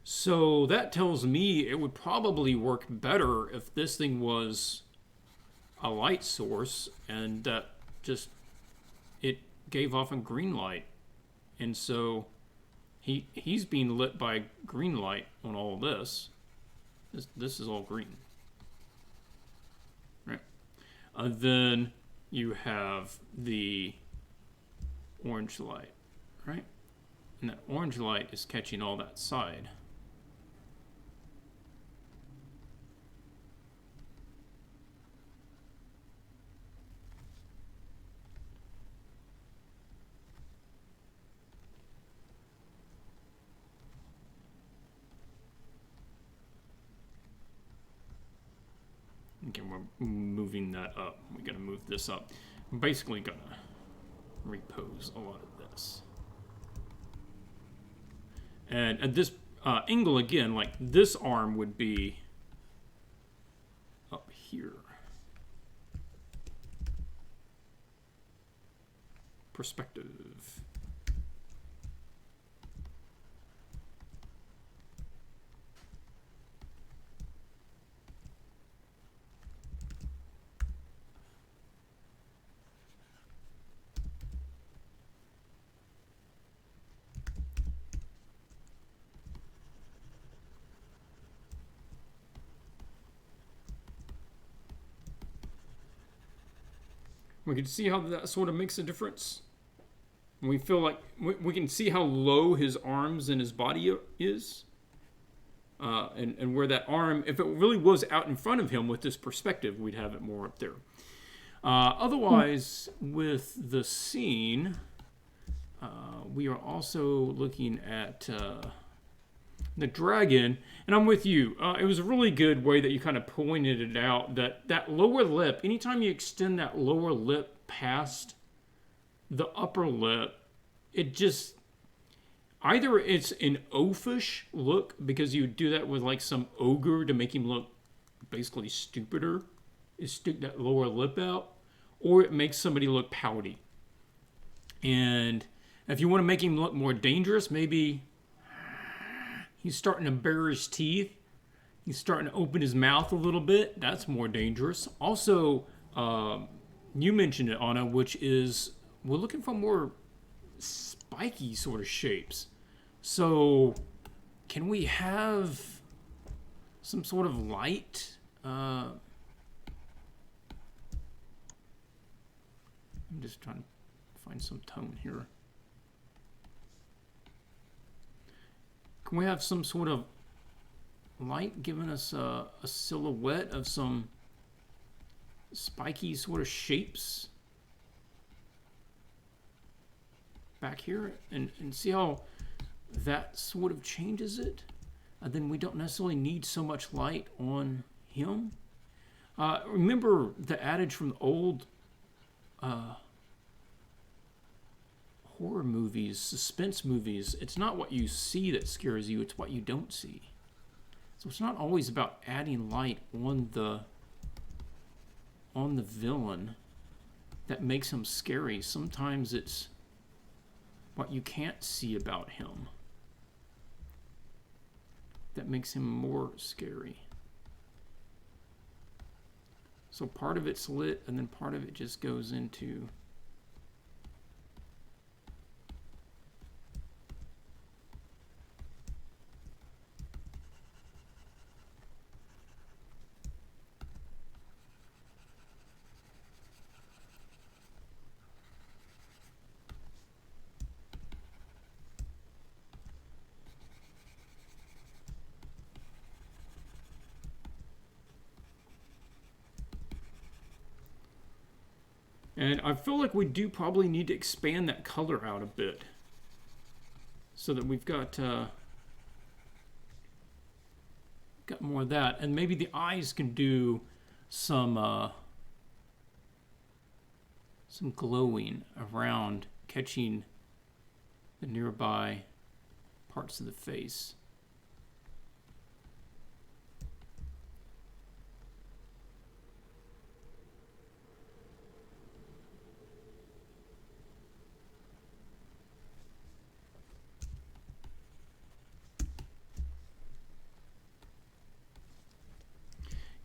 So that tells me it would probably work better if this thing was a light source and that just it gave off a green light. And so he's being lit by green light on all of this. This is all green. Right. Then you have the orange light, right? And that orange light is catching all that side. Okay, we're moving that up. We're going to move this up. I'm basically going to repose a lot of this. And at this angle, again, like this arm would be up here. Perspective. We can see how that sort of makes a difference. We feel like we can see how low his arms and his body is. And where that arm, if it really was out in front of him with this perspective, we'd have it more up there. Otherwise, with the scene, we are also looking at the dragon. And I'm with you. It was a really good way that you kind of pointed it out, that lower lip, anytime you extend that lower lip past the upper lip, it just, either it's an oafish look because you do that with like some ogre to make him look basically stupider, is stick that lower lip out, or it makes somebody look pouty. And if you want to make him look more dangerous, maybe he's starting to bare his teeth. He's starting to open his mouth a little bit. That's more dangerous. Also, you mentioned it, Anna, which is we're looking for more spiky sort of shapes. So can we have some sort of light? I'm just trying to find some tone here. Can we have some sort of light giving us a silhouette of some spiky sort of shapes back here, and see how that sort of changes it? And then we don't necessarily need so much light on him. Remember the adage from the old horror movies, suspense movies, it's not what you see that scares you, it's what you don't see. So it's not always about adding light on the villain that makes him scary. Sometimes it's what you can't see about him that makes him more scary. So part of it's lit, and then part of it just goes into and I feel like we do probably need to expand that color out a bit so that we've got got more of that. And maybe the eyes can do some glowing around, catching the nearby parts of the face.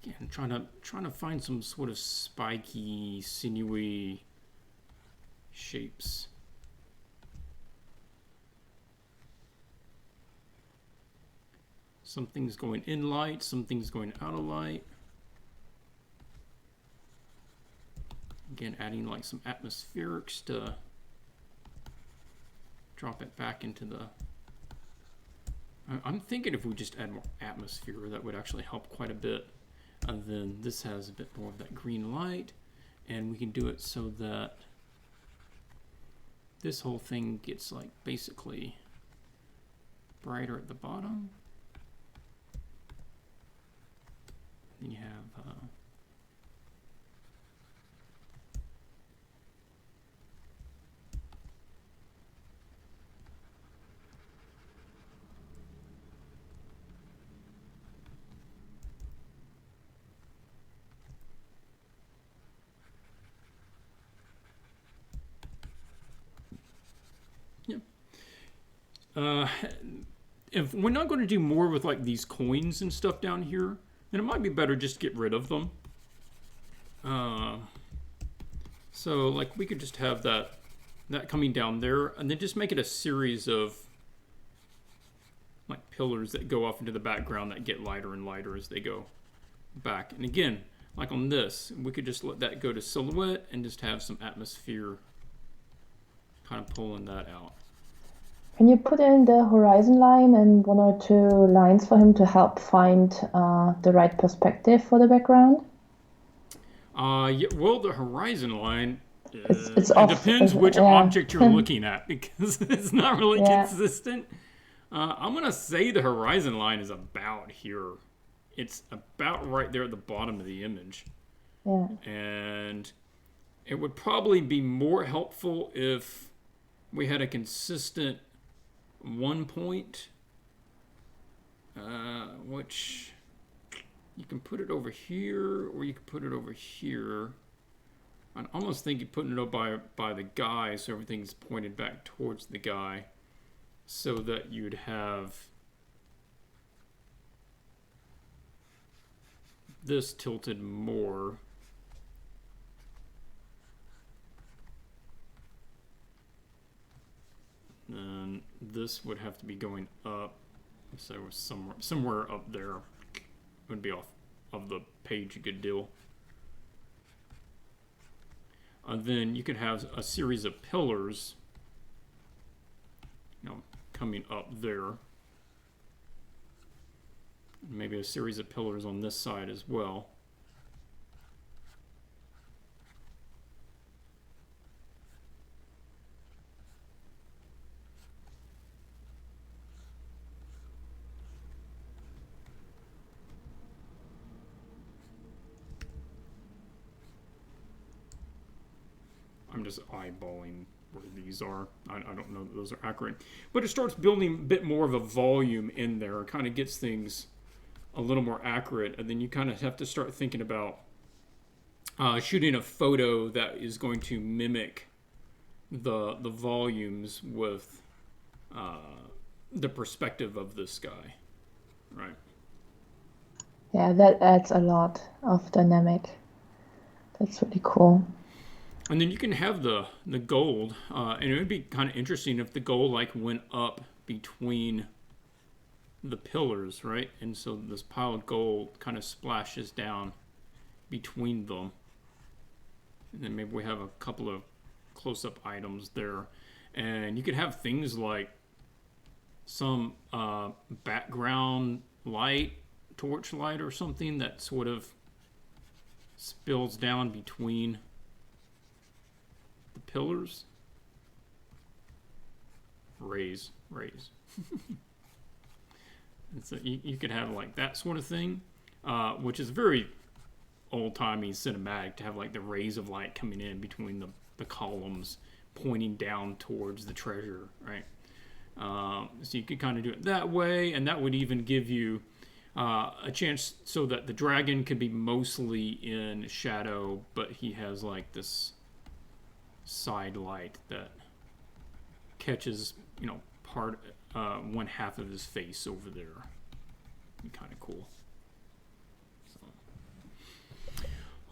Again, trying to find some sort of spiky, sinewy shapes. Something's going in light, something's going out of light. Again, adding like some atmospherics to drop it back into the... I'm thinking if we just add more atmosphere, that would actually help quite a bit. And then this has a bit more of that green light, and we can do it so that this whole thing gets like basically brighter at the bottom. Then you have if we're not going to do more with like these coins and stuff down here, then it might be better just to get rid of them. So like we could just have that coming down there, and then just make it a series of like pillars that go off into the background that get lighter and lighter as they go back. And again, like on this, we could just let that go to silhouette and just have some atmosphere kind of pulling that out. Can you put in the horizon line and 1 or 2 lines for him to help find the right perspective for the background? Yeah, well, the horizon line, It depends which object you're looking at, because it's not really consistent. I'm going to say the horizon line is about here. It's about right there at the bottom of the image. Yeah. And it would probably be more helpful if we had a consistent 1 point, which you can put it over here, or you can put it over here. I almost think you're putting it up by the guy, so everything's pointed back towards the guy, so that you'd have this tilted more. And this would have to be going up, so somewhere up there would be off of the page a good deal. And then you could have a series of pillars, you know, coming up there. Maybe a series of pillars on this side as well. I'm just eyeballing where these are. I don't know that those are accurate. But it starts building a bit more of a volume in there. It kind of gets things a little more accurate. And then you kind of have to start thinking about shooting a photo that is going to mimic the volumes with the perspective of this guy. Right. Yeah, that adds a lot of dynamic. That's really cool. And then you can have the gold, and it would be kind of interesting if the gold like went up between the pillars, right? And so this pile of gold kind of splashes down between them. And then maybe we have a couple of close-up items there. And you could have things like some background light, torch light or something that sort of spills down between the pillars. Rays. And so you could have like that sort of thing, which is very old-timey cinematic to have like the rays of light coming in between the columns pointing down towards the treasure, right? So you could kind of do it that way, and that would even give you a chance so that the dragon could be mostly in shadow, but he has like this side light that catches, part one half of his face over there. Kind of cool.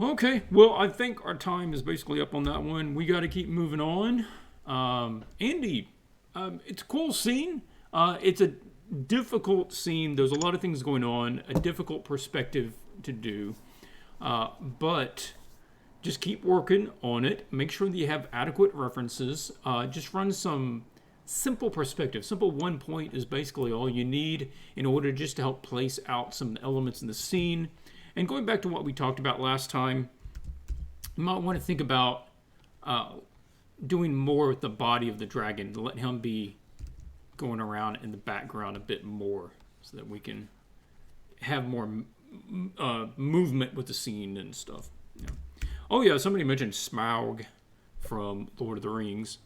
Okay, well, I think our time is basically up on that one. We got to keep moving on. Andy, it's a cool scene. It's a difficult scene. There's a lot of things going on, a difficult perspective to do. But just keep working on it. Make sure that you have adequate references. Just run some simple perspective. Simple 1 point is basically all you need in order just to help place out some elements in the scene. And going back to what we talked about last time, you might want to think about doing more with the body of the dragon, to let him be going around in the background a bit more, so that we can have more movement with the scene and stuff. Yeah. Oh yeah, somebody mentioned Smaug from Lord of the Rings.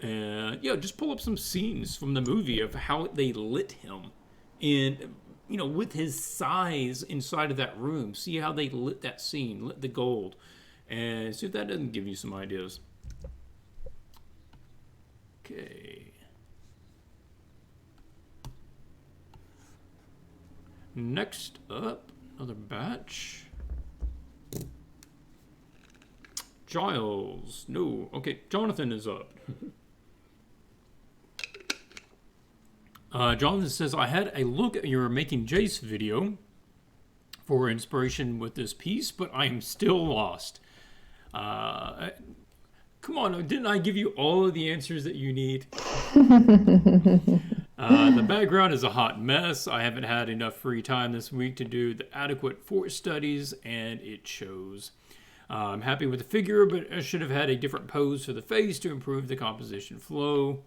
Yeah, just pull up some scenes from the movie of how they lit him, and with his size inside of that room. See how they lit that scene, lit the gold, and see if that doesn't give you some ideas. Okay. Next up, another batch. Giles. No. Okay, Jonathan is up. Jonathan says, I had a look at your Making Jace video for inspiration with this piece, but I am still lost. Come on, didn't I give you all of the answers that you need? The background is a hot mess. I haven't had enough free time this week to do the adequate force studies, and it shows. I'm happy with the figure, but I should have had a different pose for the face to improve the composition flow.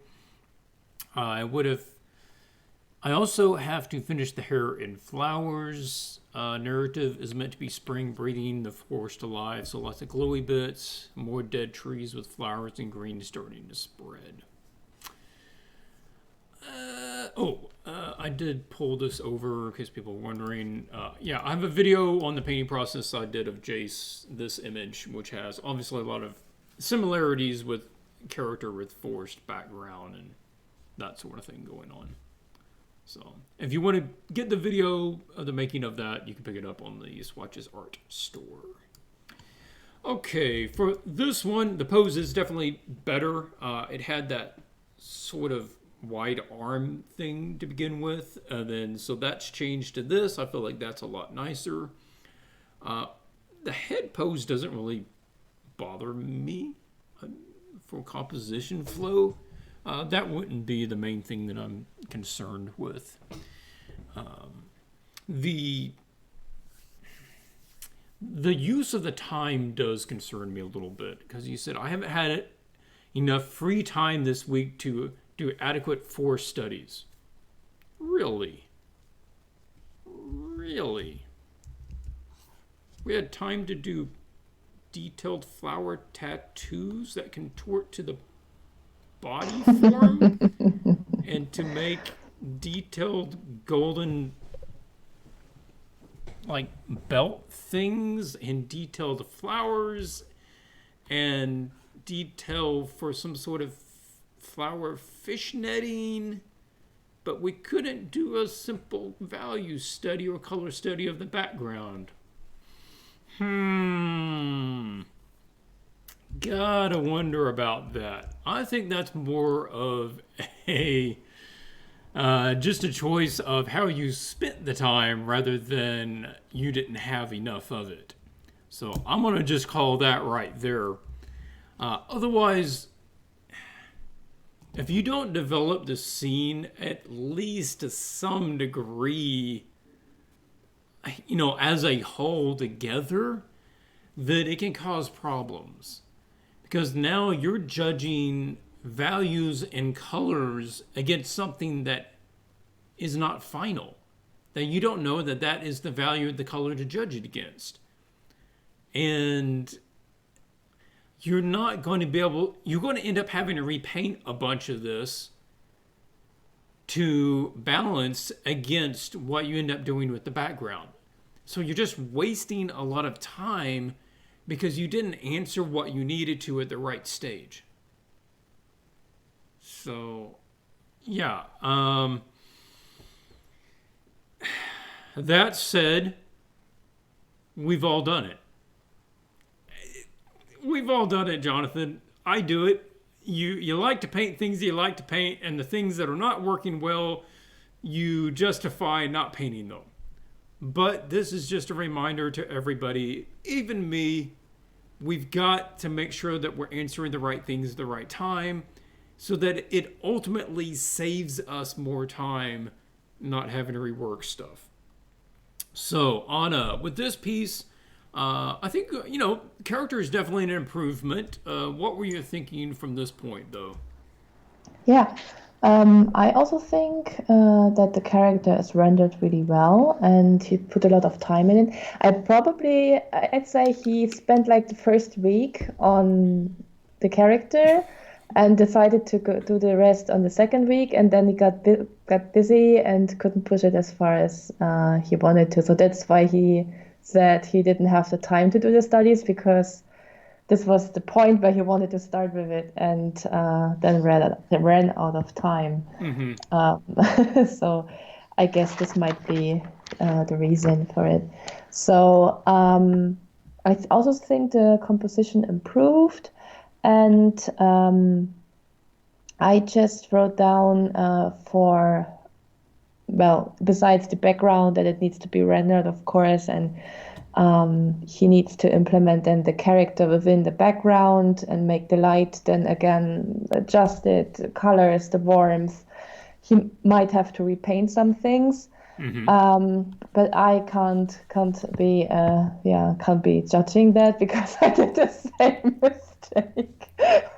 I also have to finish the hair in flowers. Narrative is meant to be spring breathing the forest alive, so lots of glowy bits, more dead trees with flowers and green starting to spread. I did pull this over in case people were wondering. Yeah, I have a video on the painting process I did of Jace, this image, which has obviously a lot of similarities with character with forest background and that sort of thing going on. So if you want to get the video of the making of that, you can pick it up on the Swatches Art store. Okay, for this one, the pose is definitely better. It had that sort of wide arm thing to begin with, and then so that's changed to this. I feel like that's a lot nicer. The head pose doesn't really bother me for composition flow. That wouldn't be the main thing that I'm concerned with. The use of the time does concern me a little bit, because you said I haven't had enough free time this week to do adequate force studies. Really? Really? We had time to do detailed flower tattoos that contort to the body form and to make detailed golden belt things and detailed flowers and detail for some sort of flower fishnetting, but we couldn't do a simple value study or color study of the background. Gotta wonder about that. I think that's more of a just a choice of how you spent the time rather than you didn't have enough of it. So I'm gonna just call that right there. Otherwise, if you don't develop the scene at least to some degree, as a whole together, then it can cause problems. Because now you're judging values and colors against something that is not final. that you don't know that that is the value of the color to judge it against. And you're not going to be able, you're going to end up having to repaint a bunch of this to balance against what you end up doing with the background. So you're just wasting a lot of time because you didn't answer what you needed to at the right stage. So, yeah. That said, we've all done it. We've all done it, Jonathan. I do it. You like to paint things you like to paint, and the things that are not working well, you justify not painting them. But this is just a reminder to everybody, even me, we've got to make sure that we're answering the right things at the right time so that it ultimately saves us more time not having to rework stuff. So, Anna, with this piece, I think, character is definitely an improvement. What were you thinking from this point, though? Yeah, I also think that the character is rendered really well, and he put a lot of time in it. I'd say he spent like the first week on the character and decided to go do the rest on the second week, and then he got busy and couldn't push it as far as he wanted to. So that's why he said he didn't have the time to do the studies, because this was the point where he wanted to start with it, and then ran out of time. So I guess this might be the reason for it. So I also think the composition improved, and I just wrote down besides the background, that it needs to be rendered, of course, and he needs to implement then the character within the background and make the light then again adjust it, the colors, the warmth. He might have to repaint some things, but I can't be judging that, because I did the same mistake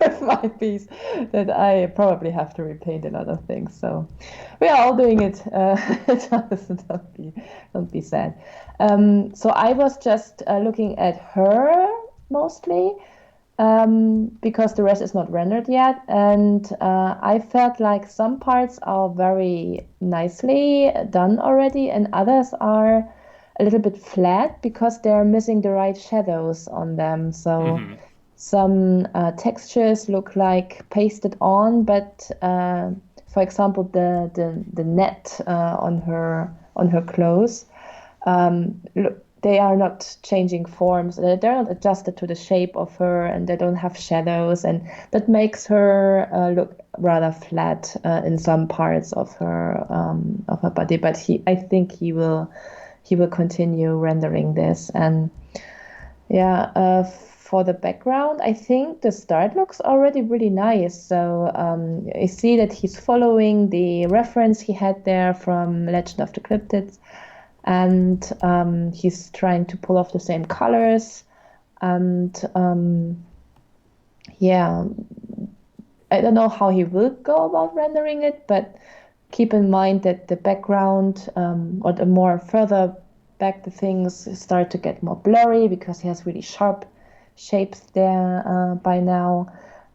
with my piece, that I probably have to repaint a lot of things. So we are all doing it. Don't be sad. So I was just looking at her mostly, because the rest is not rendered yet, and I felt like some parts are very nicely done already, and others are a little bit flat because they're missing the right shadows on them. So some textures look like pasted on, but for example, the net on her clothes, they are not changing forms. They're not adjusted to the shape of her, and they don't have shadows, and that makes her look rather flat in some parts of her body. But I think he will continue rendering this, and for the background, I think the start looks already really nice. So I see that he's following the reference he had there from Legend of the Cryptids, and he's trying to pull off the same colors. And I don't know how he will go about rendering it, but keep in mind that the background, or the more further back the things start to get more blurry, because he has really sharp shapes there by now,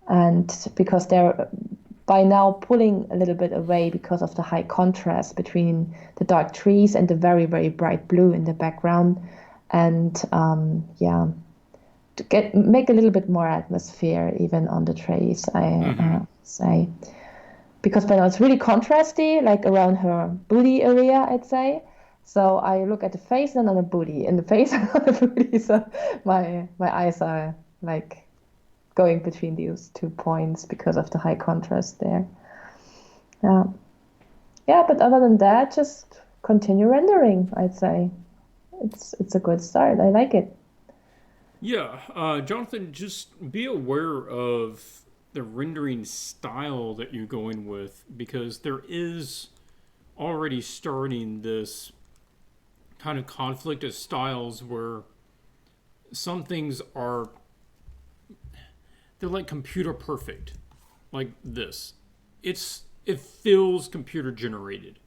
and because they're by now pulling a little bit away because of the high contrast between the dark trees and the very, very bright blue in the background. And to make a little bit more atmosphere even on the trees, I say, because by now it's really contrasty, like around her booty area, I'd say. So I look at the face and on the booty, and the face and on the booty. So my eyes are like going between these 2 points because of the high contrast there. Yeah, but other than that, just continue rendering, I'd say. It's a good start. I like it. Yeah, Jonathan, just be aware of the rendering style that you're going with, because there is already starting this kind of conflict of styles where some things they're like computer perfect, like this. It feels computer generated.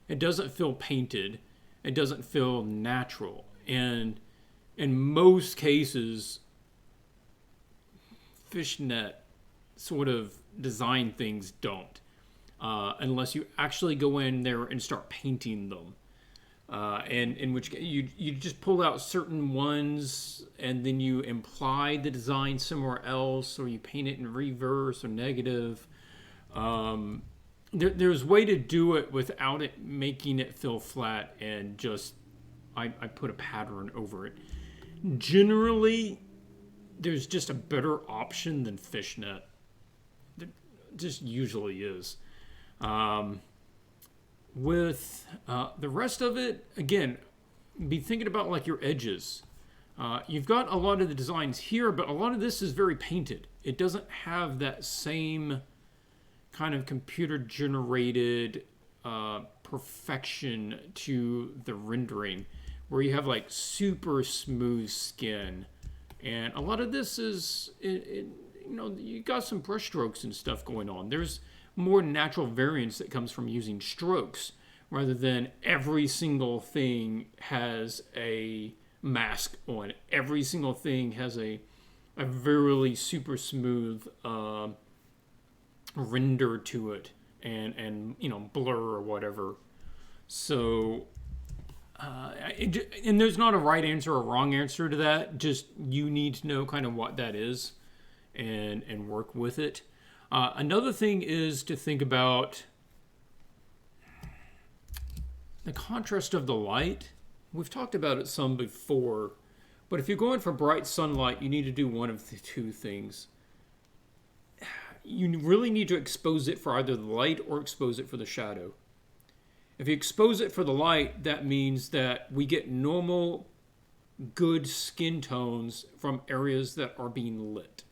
It doesn't feel painted. It doesn't feel natural. And in most cases, fishnet sort of design things don't. Unless you actually go in there and start painting them. And in which you just pull out certain ones and then you imply the design somewhere else, or you paint it in reverse or negative. There's a way to do it without it making it feel flat, and just I put a pattern over it. Generally, there's just a better option than fishnet. There just usually is. With the rest of it, again, be thinking about like your edges. You've got a lot of the designs here, but a lot of this is very painted. It doesn't have that same kind of computer generated perfection to the rendering, where you have like super smooth skin. And a lot of this is, you got some brush strokes and stuff going on. There's more natural variance that comes from using strokes rather than every single thing has a mask on it. Every single thing has a very super smooth render to it, and blur or whatever. So and there's not a right answer or wrong answer to that. Just you need to know kind of what that is and work with it. Another thing is to think about the contrast of the light. We've talked about it some before, but if you're going for bright sunlight, you need to do one of the two things. You really need to expose it for either the light or expose it for the shadow. If you expose it for the light, that means that we get normal, good skin tones from areas that are being lit.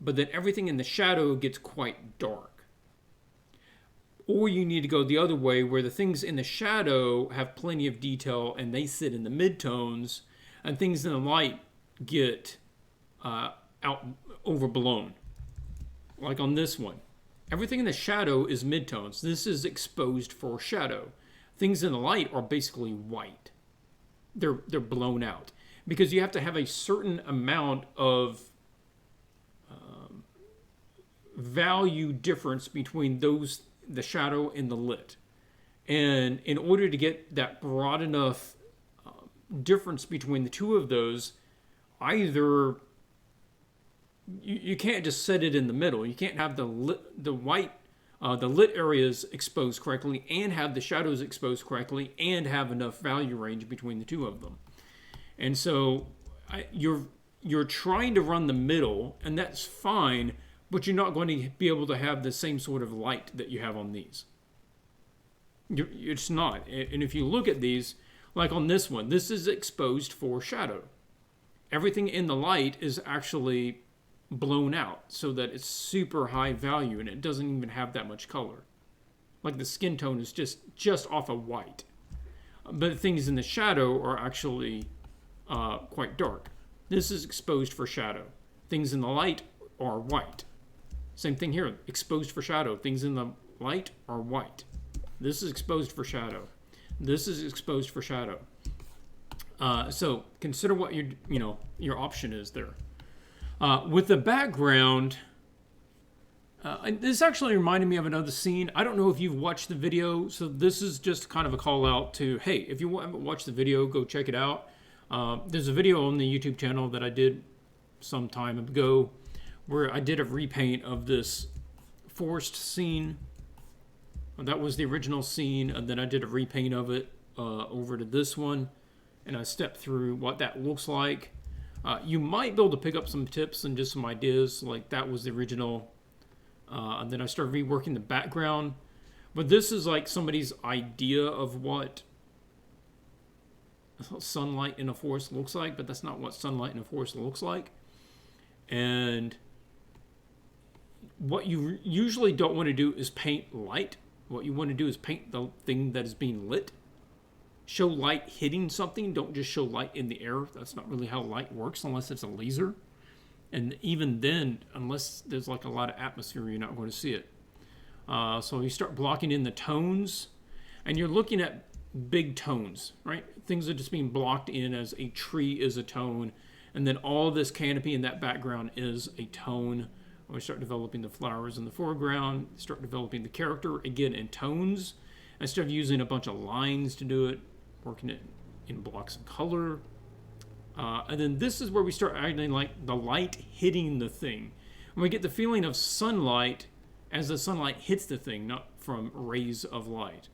But then everything in the shadow gets quite dark. Or you need to go the other way, where the things in the shadow have plenty of detail and they sit in the midtones, and things in the light get overblown. Like on this one. Everything in the shadow is midtones. This is exposed for shadow. Things in the light are basically white. They're blown out. Because you have to have a certain amount of value difference between the shadow and the lit. And in order to get that broad enough difference between the two of those, either you can't just set it in the middle. You can't have the lit areas exposed correctly and have the shadows exposed correctly and have enough value range between the two of them. And so you're trying to run the middle, and that's fine, but you're not going to be able to have the same sort of light that you have on these. It's not. And if you look at these, like on this one, this is exposed for shadow. Everything in the light is actually blown out so that it's super high value, and it doesn't even have that much color. Like the skin tone is just off of white. But things in the shadow are actually quite dark. This is exposed for shadow. Things in the light are white. Same thing here, exposed for shadow. Things in the light are white. This is exposed for shadow. This is exposed for shadow. So consider what your option is there. With the background, this actually reminded me of another scene. I don't know if you've watched the video, so this is just kind of a call out to, hey, if you haven't watched the video, go check it out. There's a video on the YouTube channel that I did some time ago where I did a repaint of this forest scene. That was the original scene, and then I did a repaint of it over to this one, and I stepped through what that looks like. You might be able to pick up some tips and just some ideas, like that was the original, and then I started reworking the background. But this is like somebody's idea of what sunlight in a forest looks like, but that's not what sunlight in a forest looks like. And what you usually don't want to do is paint light. What you want to do is paint the thing that is being lit. Show light hitting something. Don't just show light in the air. That's not really how light works unless it's a laser. And even then, unless there's like a lot of atmosphere, you're not going to see it. So you start blocking in the tones, and you're looking at big tones, right? Things are just being blocked in as a tree is a tone, and then all this canopy in that background is a tone. When we start developing the flowers in the foreground, start developing the character again in tones, instead of using a bunch of lines to do it, working it in blocks of color. And then this is where we start adding like the light hitting the thing. And we get the feeling of sunlight as the sunlight hits the thing, not from rays of light.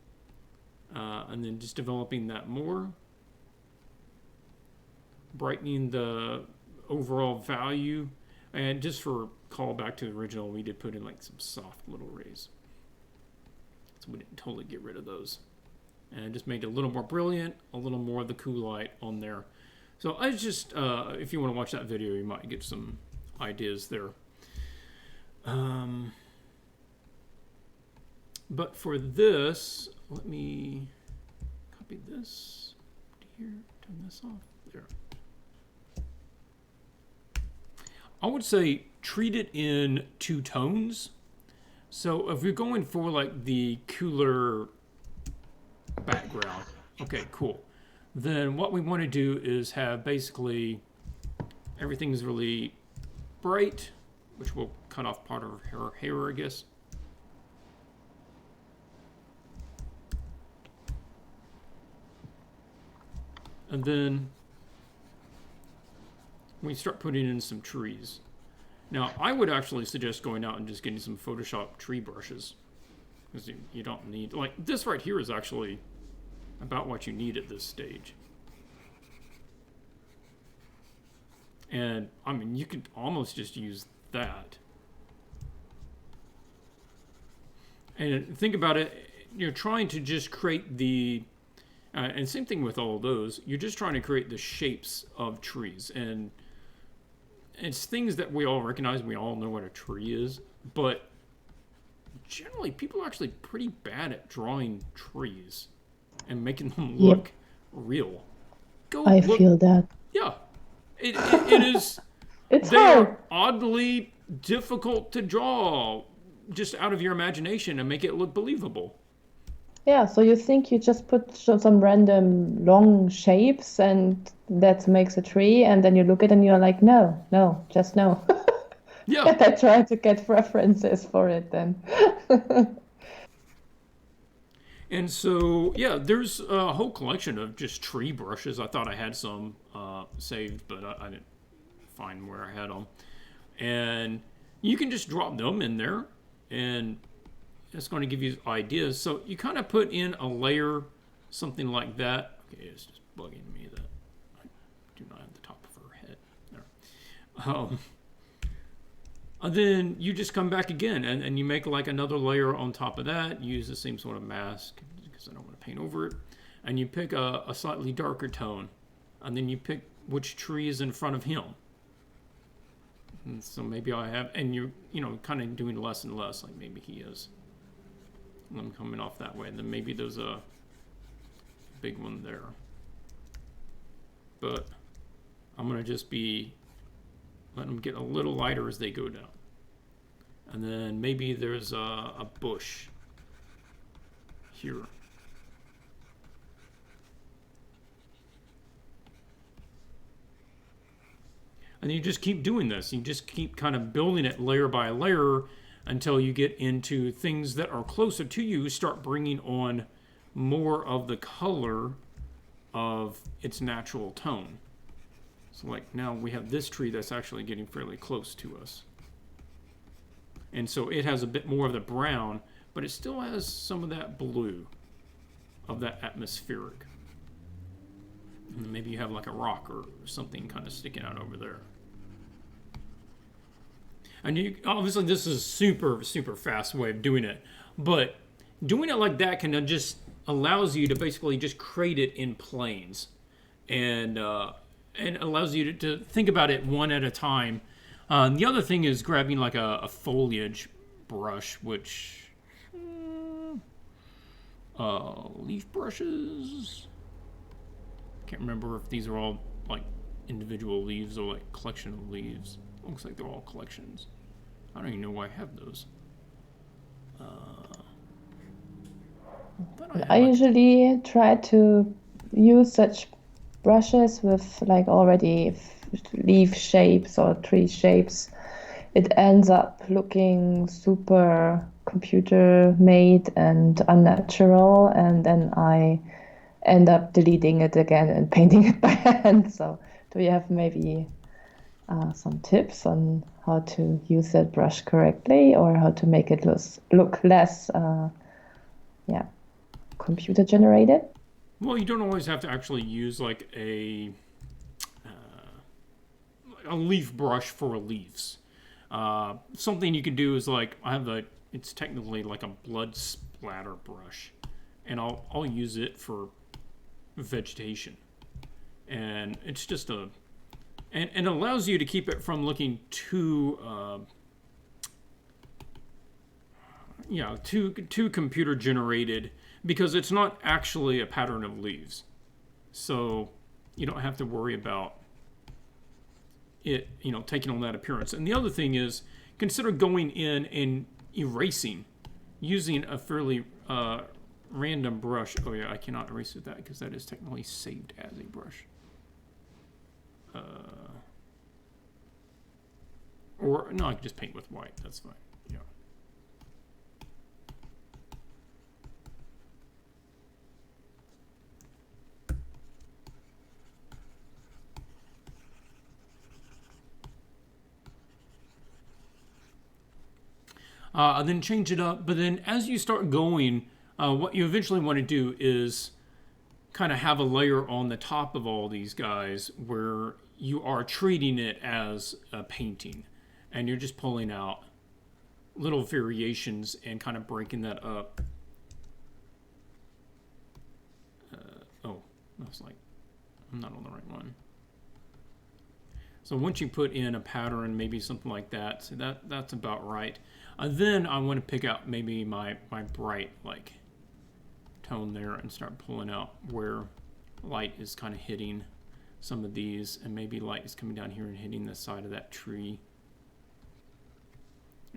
And then just developing that more. Brightening the overall value. And just for call back to the original, we did put in like some soft little rays. So we didn't totally get rid of those. And just made it a little more brilliant, a little more of the cool light on there. So I just, if you want to watch that video, you might get some ideas there. But for this, let me copy this here, turn this off, there. I would say treat it in 2 tones. So if you're going for like the cooler background, okay, cool. Then what we want to do is have basically everything's really bright, which will cut off part of her hair, I guess. And then we start putting in some trees. Now, I would actually suggest going out and just getting some Photoshop tree brushes. Because you don't need, like this right here is actually about what you need at this stage. And I mean, you could almost just use that. And think about it, you're trying to just create the, and same thing with all of those, you're just trying to create the shapes of trees. And it's things that we all recognize, we all know what a tree is, but generally people are actually pretty bad at drawing trees and making them look real. I feel that. Yeah. It is. It's they hard. are oddly difficult to draw just out of your imagination and make it look believable. Yeah, so you think you just put some random long shapes and that makes a tree, and then you look at it and you're like, no, just no. Yeah. And I try to get references for it then. And so, yeah, there's a whole collection of just tree brushes. I thought I had some saved, but I didn't find where I had them. And you can just drop them in there, and it's going to give you ideas. So you kind of put in a layer, something like that. Okay, it's just bugging me that I do not have the top of her head. There. And then you just come back again, and you make like another layer on top of that. Use the same sort of mask, because I don't want to paint over it. And you pick a slightly darker tone. And then you pick which tree is in front of him. And so maybe I have, and you're, kind of doing less and less, like maybe he is. And I'm coming off that way. And then maybe there's a big one there. But I'm going to just be letting them get a little lighter as they go down. And then maybe there's a bush here. And you just keep doing this. You just keep kind of building it layer by layer until you get into things that are closer to you. Start bringing on more of the color of its natural tone. So like now we have this tree that's actually getting fairly close to us. And so it has a bit more of the brown, but it still has some of that blue of that atmospheric. And maybe you have like a rock or something kind of sticking out over there. And you, obviously this is a super, super fast way of doing it. But doing it like that can just allows you to basically just create it in planes. And allows you to think about it one at a time. The other thing is grabbing like a foliage brush, which leaf brushes. Can't remember if these are all like individual leaves or like collection of leaves. Looks like they're all collections. I don't even know why I have those. Thought I had I like, usually try to use such brushes with like already leaf shapes or tree shapes. It ends up looking super computer made and unnatural, and then I end up deleting it again and painting it by hand. So, do you have maybe some tips on how to use that brush correctly or how to make it look less, yeah, computer generated? well, you don't always have to actually use like a leaf brush for leaves. Something you can do is like I have it's technically like a blood splatter brush, and I'll use it for vegetation, and it's just and it allows you to keep it from looking too too computer generated because it's not actually a pattern of leaves, so you don't have to worry about it, taking on that appearance. And the other thing is, consider going in and erasing using a fairly random brush. Oh yeah, I cannot erase with that because that is technically saved as a brush. Or no, I can just paint with white. That's fine. Yeah. And then change it up. But then as you start going, what you eventually want to do is kind of have a layer on the top of all these guys where you are treating it as a painting, and you're just pulling out little variations and kind of breaking that up. Oh, that's like, I'm not on the right one. So once you put in a pattern, maybe something like that, so that's about right. Then I want to pick out maybe my bright like tone there and start pulling out where light is kind of hitting some of these, and maybe light is coming down here and hitting the side of that tree.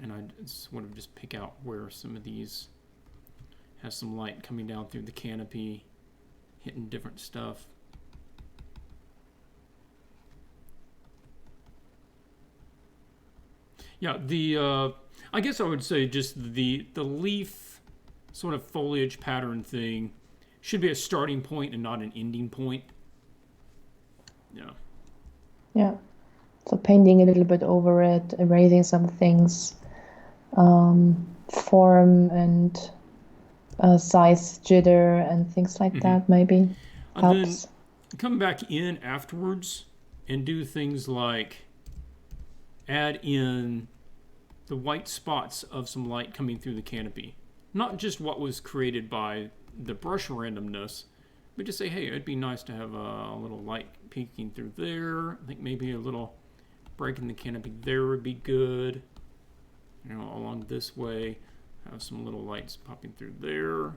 And I sort of just pick out where some of these has some light coming down through the canopy, hitting different stuff. Yeah, I guess I would say just the leaf sort of foliage pattern thing should be a starting point and not an ending point. Yeah. Yeah. So painting a little bit over it, erasing some things, form and size jitter and things like that maybe And then helps. come back in afterwards and do things like add in the white spots of some light coming through the canopy. Not just what was created by the brush randomness, but just say, hey, it'd be nice to have a little light peeking through there. I think maybe a little break in the canopy there would be good. Along this way, have some little lights popping through there.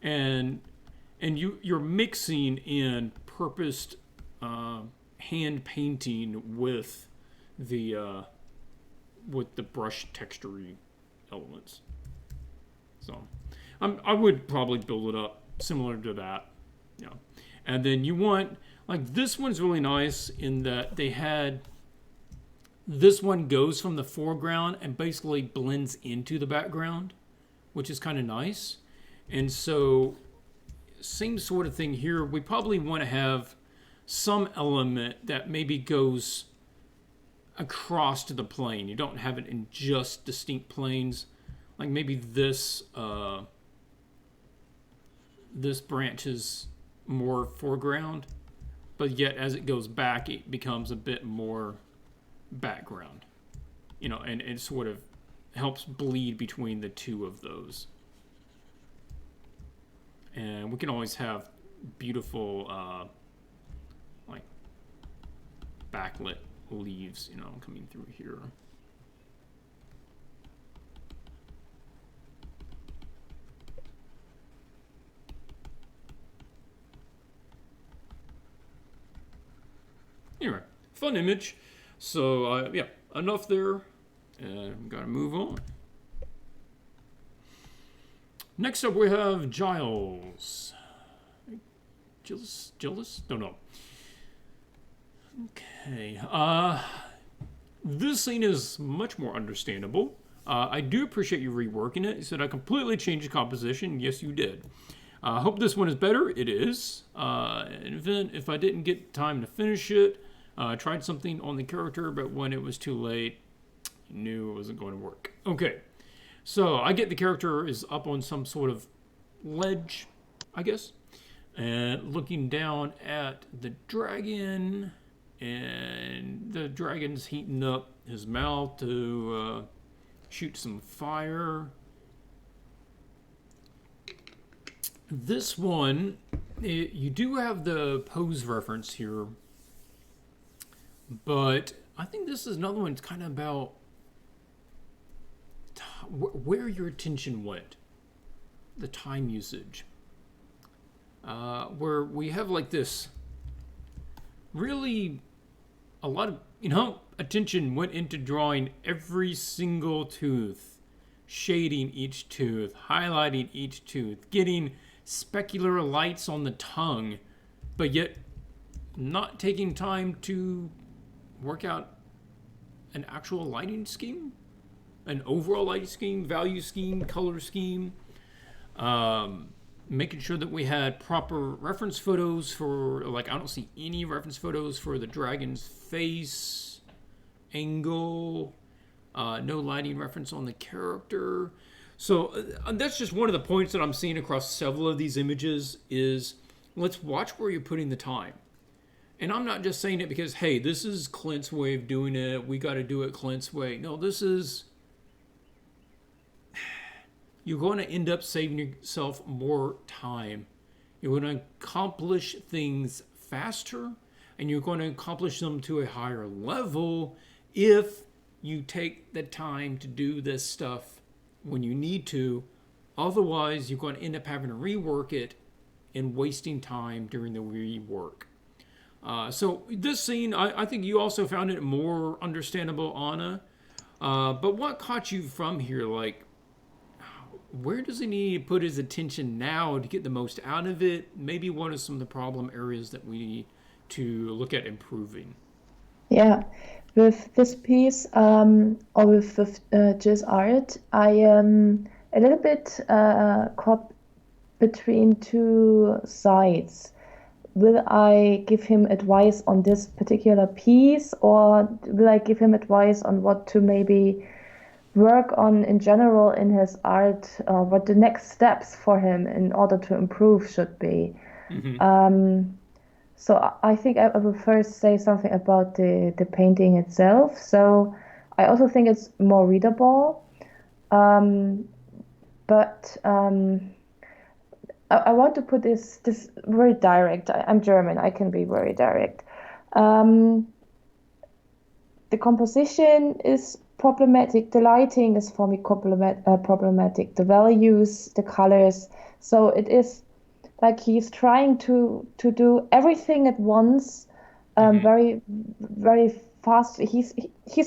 And you're mixing in purposed hand painting with the brush texturing elements. So I would probably build it up similar to that. Yeah. And then you want, like, this one's really nice in that they had, this one goes from the foreground and basically blends into the background, which is kind of nice. And so same sort of thing here. We probably want to have some element that maybe goes across to the plane. You don't have it in just distinct planes. Like maybe this this branch is more foreground, but yet as it goes back, it becomes a bit more background. And it sort of helps bleed between the two of those. And we can always have beautiful like backlit leaves, coming through here. Anyway, fun image. So yeah, enough there. And gotta move on. Next up, we have Giles. Gilles? Don't know. Okay. This scene is much more understandable. I do appreciate you reworking it. You said I completely changed the composition. Yes, you did. I hope this one is better. It is. And then if I didn't get time to finish it, I tried something on the character, but when it was too late, I knew it wasn't going to work. Okay. So I get the character is up on some sort of ledge, I guess, and looking down at the dragon, and the dragon's heating up his mouth to shoot some fire. This one, you do have the pose reference here, but I think this is another one. It's kind of about where your attention went, the time usage, where we have like this really a lot of attention went into drawing every single tooth, shading each tooth, highlighting each tooth, getting specular lights on the tongue, but yet not taking time to work out an actual lighting scheme, an overall lighting scheme, value scheme, color scheme, making sure that we had proper reference photos for, like, I don't see any reference photos for the dragon's face, angle, no lighting reference on the character. So that's just one of the points that I'm seeing across several of these images is let's watch where you're putting the time. And I'm not just saying it because, hey, this is Clint's way of doing it. We got to do it Clint's way. No, this is... You're going to end up saving yourself more time. You're going to accomplish things faster, and you're going to accomplish them to a higher level if you take the time to do this stuff when you need to. Otherwise, you're going to end up having to rework it and wasting time during the rework. So this scene, I think you also found it more understandable, Anna. But what caught you from here? Like, where does he need to put his attention now to get the most out of it? Maybe what are some of the problem areas that we need to look at improving? Yeah, with this piece, or with Jill's art, I am a little bit caught between two sides. Will I give him advice on this particular piece, or will I give him advice on what to maybe work on in general in his art, what the next steps for him in order to improve should be? So I think I will first say something about the painting itself. So I also think it's more readable, but I want to put this very direct. I'm German. I can be very direct. The composition is problematic. The lighting is for me problematic. The values, the colors. So it is like he's trying to do everything at once, very very fast. He's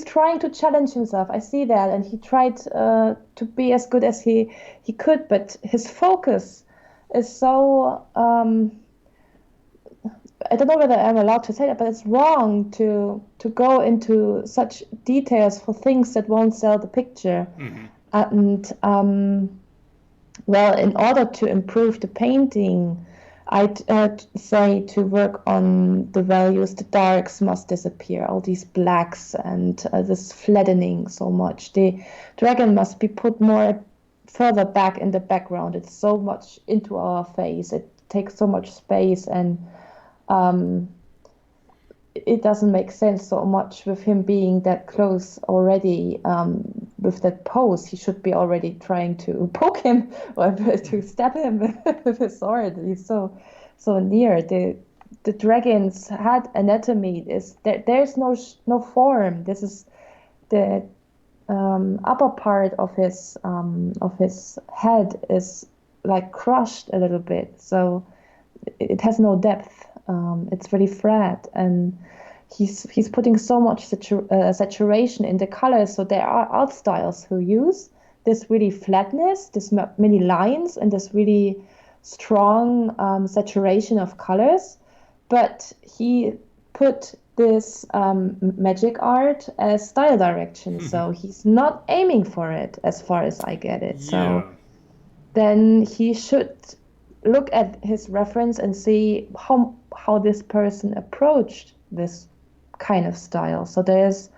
trying to challenge himself. I see that, and he tried to be as good as he could, but his focus is so I don't know whether I'm allowed to say that, but it's wrong to go into such details for things that won't sell the picture. And well, in order to improve the painting, I'd say to work on the values. The darks must disappear, all these blacks and this flattening so much. The dragon must be put more further back in the background. It's so much into our face. It takes so much space, and it doesn't make sense so much with him being that close already. With that pose, he should be already trying to poke him or to stab him with his sword. He's so near. The dragon's head anatomy is there. There's no form. This is the upper part of his head is like crushed a little bit, so it has no depth. It's very flat, and he's putting so much saturation in the colors. So there are art styles who use this really flatness, this many lines, and this really strong saturation of colors, but he put this magic art as style direction, so he's not aiming for it as far as I get it. Yeah. So then he should look at his reference and see how this person approached this kind of style. So there's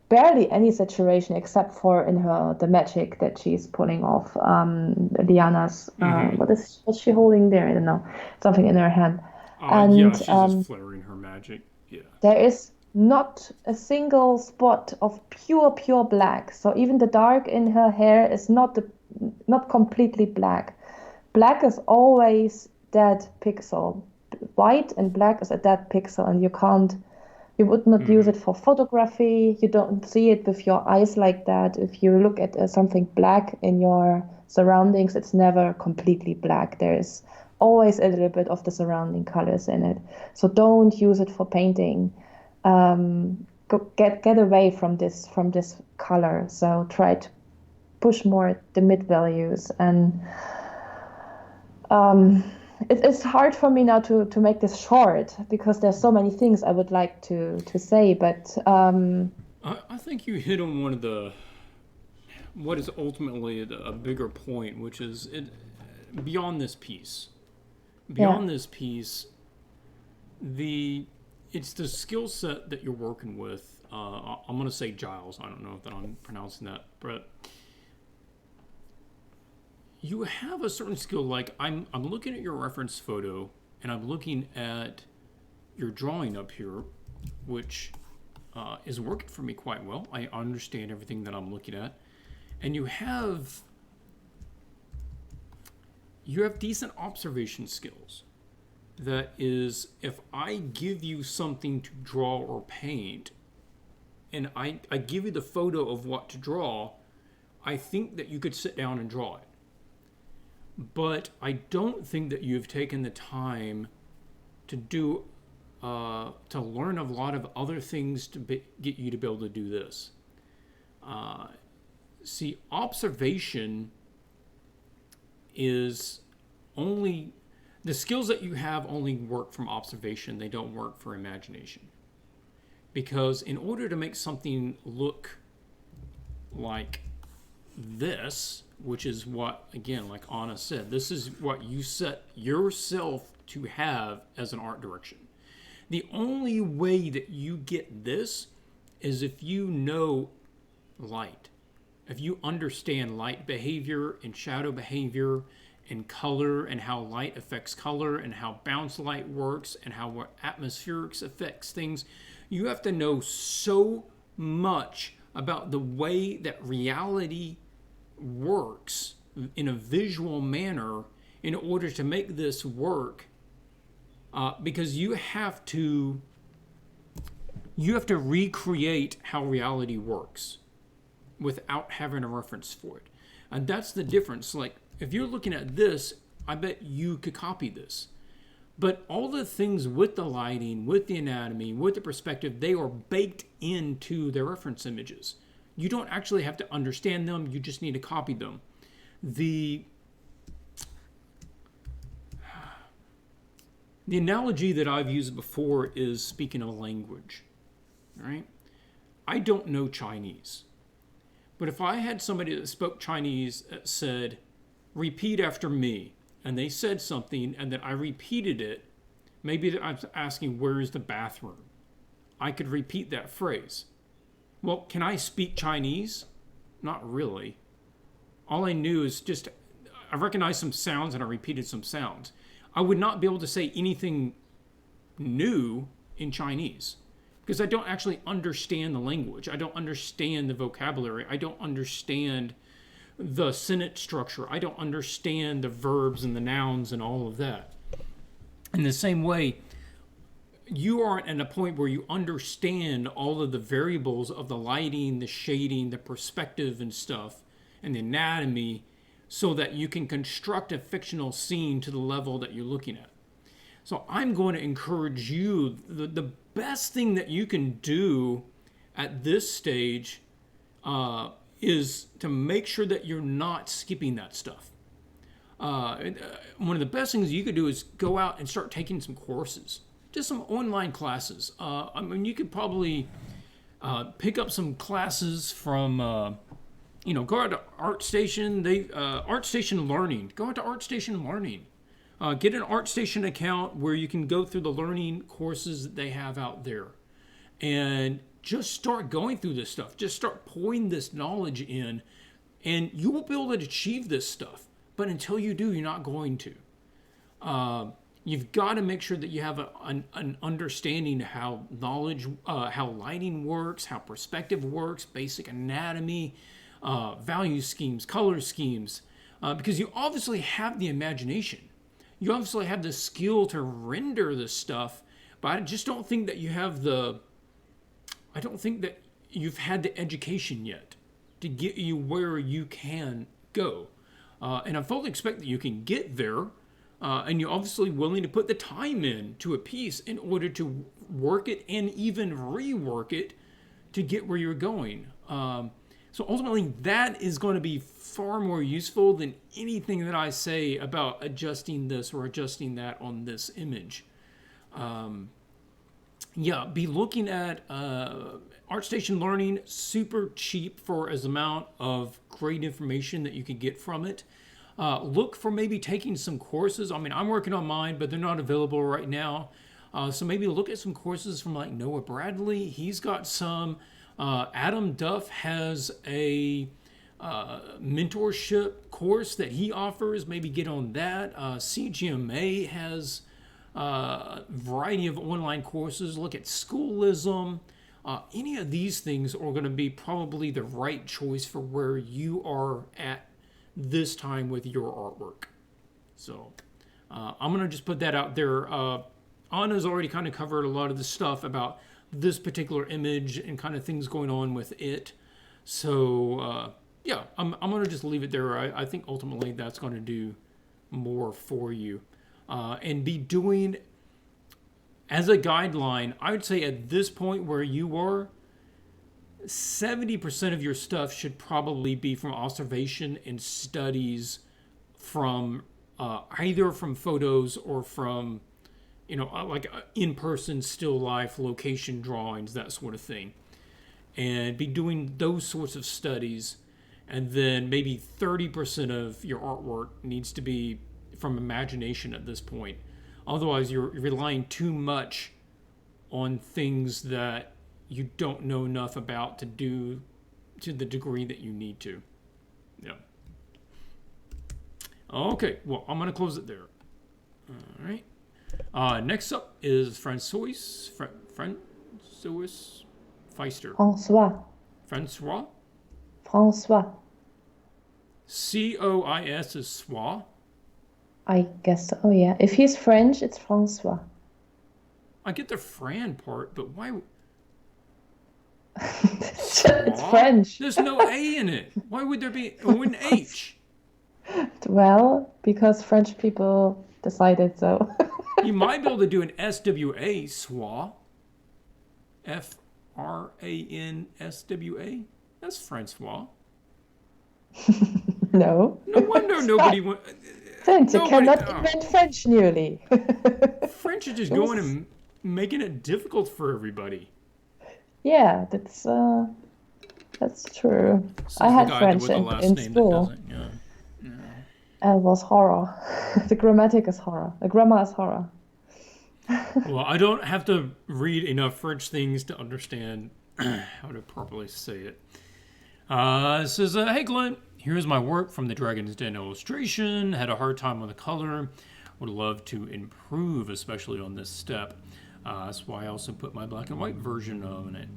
barely any saturation except for in the magic that she's pulling off. Liana's what's she holding there? I don't know, something in her hand. Yeah, And she's just flaring her magic. Yeah. there is not a single spot of pure black. So even the dark in her hair is not completely black. Black is always dead pixel. White and black is a dead pixel, and you would not use it for photography. You don't see it with your eyes like that. If you look at something black in your surroundings, it's never completely black. There is always a little bit of the surrounding colors in it. So don't use it for painting. Get away from this color. So try to push more the mid values. And it's hard for me now to make this short because there's so many things I would like to say, but I think you hit on one of what is ultimately a bigger point, which is beyond this piece. Beyond this piece, it's the skill set that you're working with. I'm going to say Giles. I don't know if I'm pronouncing that, but you have a certain skill. Like I'm looking at your reference photo, and I'm looking at your drawing up here, which is working for me quite well. I understand everything that I'm looking at, and you have decent observation skills. That is, if I give you something to draw or paint, and I give you the photo of what to draw, I think that you could sit down and draw it. But I don't think that you've taken the time to learn a lot of other things to get you to be able to do this. See, observation is only... The skills that you have only work from observation. They don't work for imagination. Because in order to make something look like this, which is what, again, like Anna said, this is what you set yourself to have as an art direction. The only way that you get this is if you know light. If you understand light behavior and shadow behavior and color and how light affects color and how bounce light works and how atmospherics affects things, you have to know so much about the way that reality works in a visual manner in order to make this work, because you have to recreate how reality works without having a reference for it. And that's the difference. Like, if you're looking at this, I bet you could copy this. But all the things with the lighting, with the anatomy, with the perspective, they are baked into their reference images. You don't actually have to understand them, you just need to copy them. The analogy that I've used before is speaking a language, right? I don't know Chinese. But if I had somebody that spoke Chinese that said, repeat after me, and they said something and then I repeated it, maybe I'm asking, where is the bathroom? I could repeat that phrase. Well, can I speak Chinese? Not really. All I knew is just, I recognized some sounds and I repeated some sounds. I would not be able to say anything new in Chinese because I don't actually understand the language. I don't understand the vocabulary. I don't understand the sentence structure. I don't understand the verbs and the nouns and all of that. In the same way, you aren't at a point where you understand all of the variables of the lighting, the shading, the perspective and stuff, and the anatomy, so that you can construct a fictional scene to the level that you're looking at. So I'm going to encourage you, the best thing that you can do at this stage is to make sure that you're not skipping that stuff. One of the best things you could do is go out and start taking some courses, just some online classes. I mean, you could probably pick up some classes from, go out to ArtStation. ArtStation Learning. Go out to ArtStation Learning. Get an ArtStation account where you can go through the learning courses that they have out there, and just start going through this stuff. Just start pouring this knowledge in, and you will be able to achieve this stuff. But until you do, you're not going to. You've got to make sure that you have an understanding of how how lighting works, how perspective works, basic anatomy, value schemes, color schemes, because you obviously have the imagination. You obviously have the skill to render this stuff, but I just don't think that you have I don't think that you've had the education yet to get you where you can go. And I fully expect that you can get there, and you're obviously willing to put the time in to a piece in order to work it and even rework it to get where you're going. So ultimately, that is going to be far more useful than anything that I say about adjusting this or adjusting that on this image. Be looking at ArtStation Learning, super cheap for as amount of great information that you can get from it. Look for maybe taking some courses. I mean, I'm working on mine, but they're not available right now. So maybe look at some courses from like Noah Bradley. He's got some. Adam Duff has a mentorship course that he offers. Maybe get on that. CGMA has a variety of online courses. Look at Schoolism. Any of these things are going to be probably the right choice for where you are at this time with your artwork. So I'm going to just put that out there. Anna's already kind of covered a lot of the stuff about this particular image and kind of things going on with it. So I'm going to just leave it there. I think ultimately that's going to do more for you. And be doing, as a guideline, I would say at this point where you are, 70% of your stuff should probably be from observation and studies from either from photos or from, like in-person still life location drawings, that sort of thing. And be doing those sorts of studies. And then maybe 30% of your artwork needs to be from imagination at this point. Otherwise, you're relying too much on things that you don't know enough about to do to the degree that you need to. Yeah. Okay, well, I'm going to close it there. All right. Next up is Francois Feister. Francois. COIS is Sois. I guess so, yeah. If he's French, it's Francois. I get the Fran part, but why? It's French. There's no A in it. Why would there be an H? Well, because French people decided so. You might be able to do an SWA, Sois. FRANSWA. That's Francois. No. No wonder nobody went. French, you cannot invent French nearly. French is just going and making it difficult for everybody. Yeah, that's true. I had French in school. It was horror. The grammatic is horror. The grammar is horror. Well, I don't have to read enough French things to understand how to properly say it. It says, hey Glenn, here's my work from the Dragon's Den illustration. Had a hard time on the color. Would love to improve, especially on this step. That's why I also put my black and white version on it.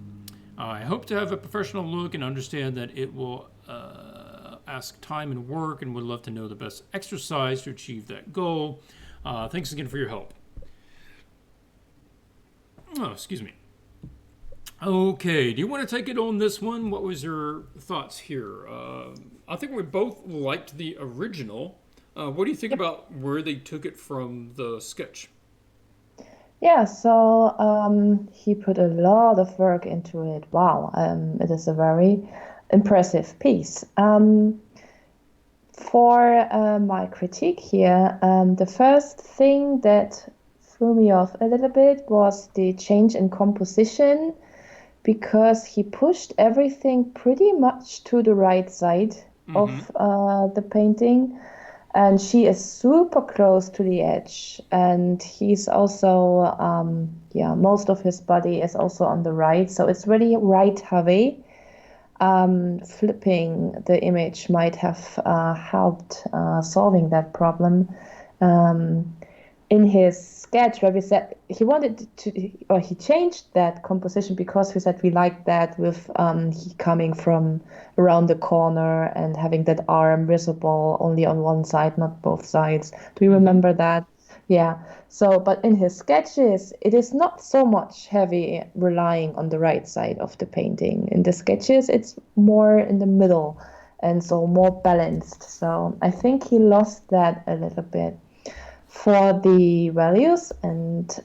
I hope to have a professional look and understand that it will ask time and work, and would love to know the best exercise to achieve that goal. Thanks again for your help. Oh, excuse me. Okay, do you want to take it on this one? What was your thoughts here? I think we both liked the original. What do you think about where they took it from the sketch? Yeah, so he put a lot of work into it. Wow, it is a very impressive piece. For my critique here, the first thing that threw me off a little bit was the change in composition because he pushed everything pretty much to the right side Mm-hmm. of the painting. And she is super close to the edge. And he's also, most of his body is also on the right. So it's really right heavy. Flipping the image might have helped solving that problem. Um, in his sketch where we said he wanted to, or he changed that composition because he said we liked that with he coming from around the corner and having that arm visible only on one side, not both sides. Do you Mm-hmm. remember that? Yeah. So, but in his sketches, it is not so much heavy relying on the right side of the painting. In the sketches, it's more in the middle and so more balanced. So I think he lost that a little bit for the values and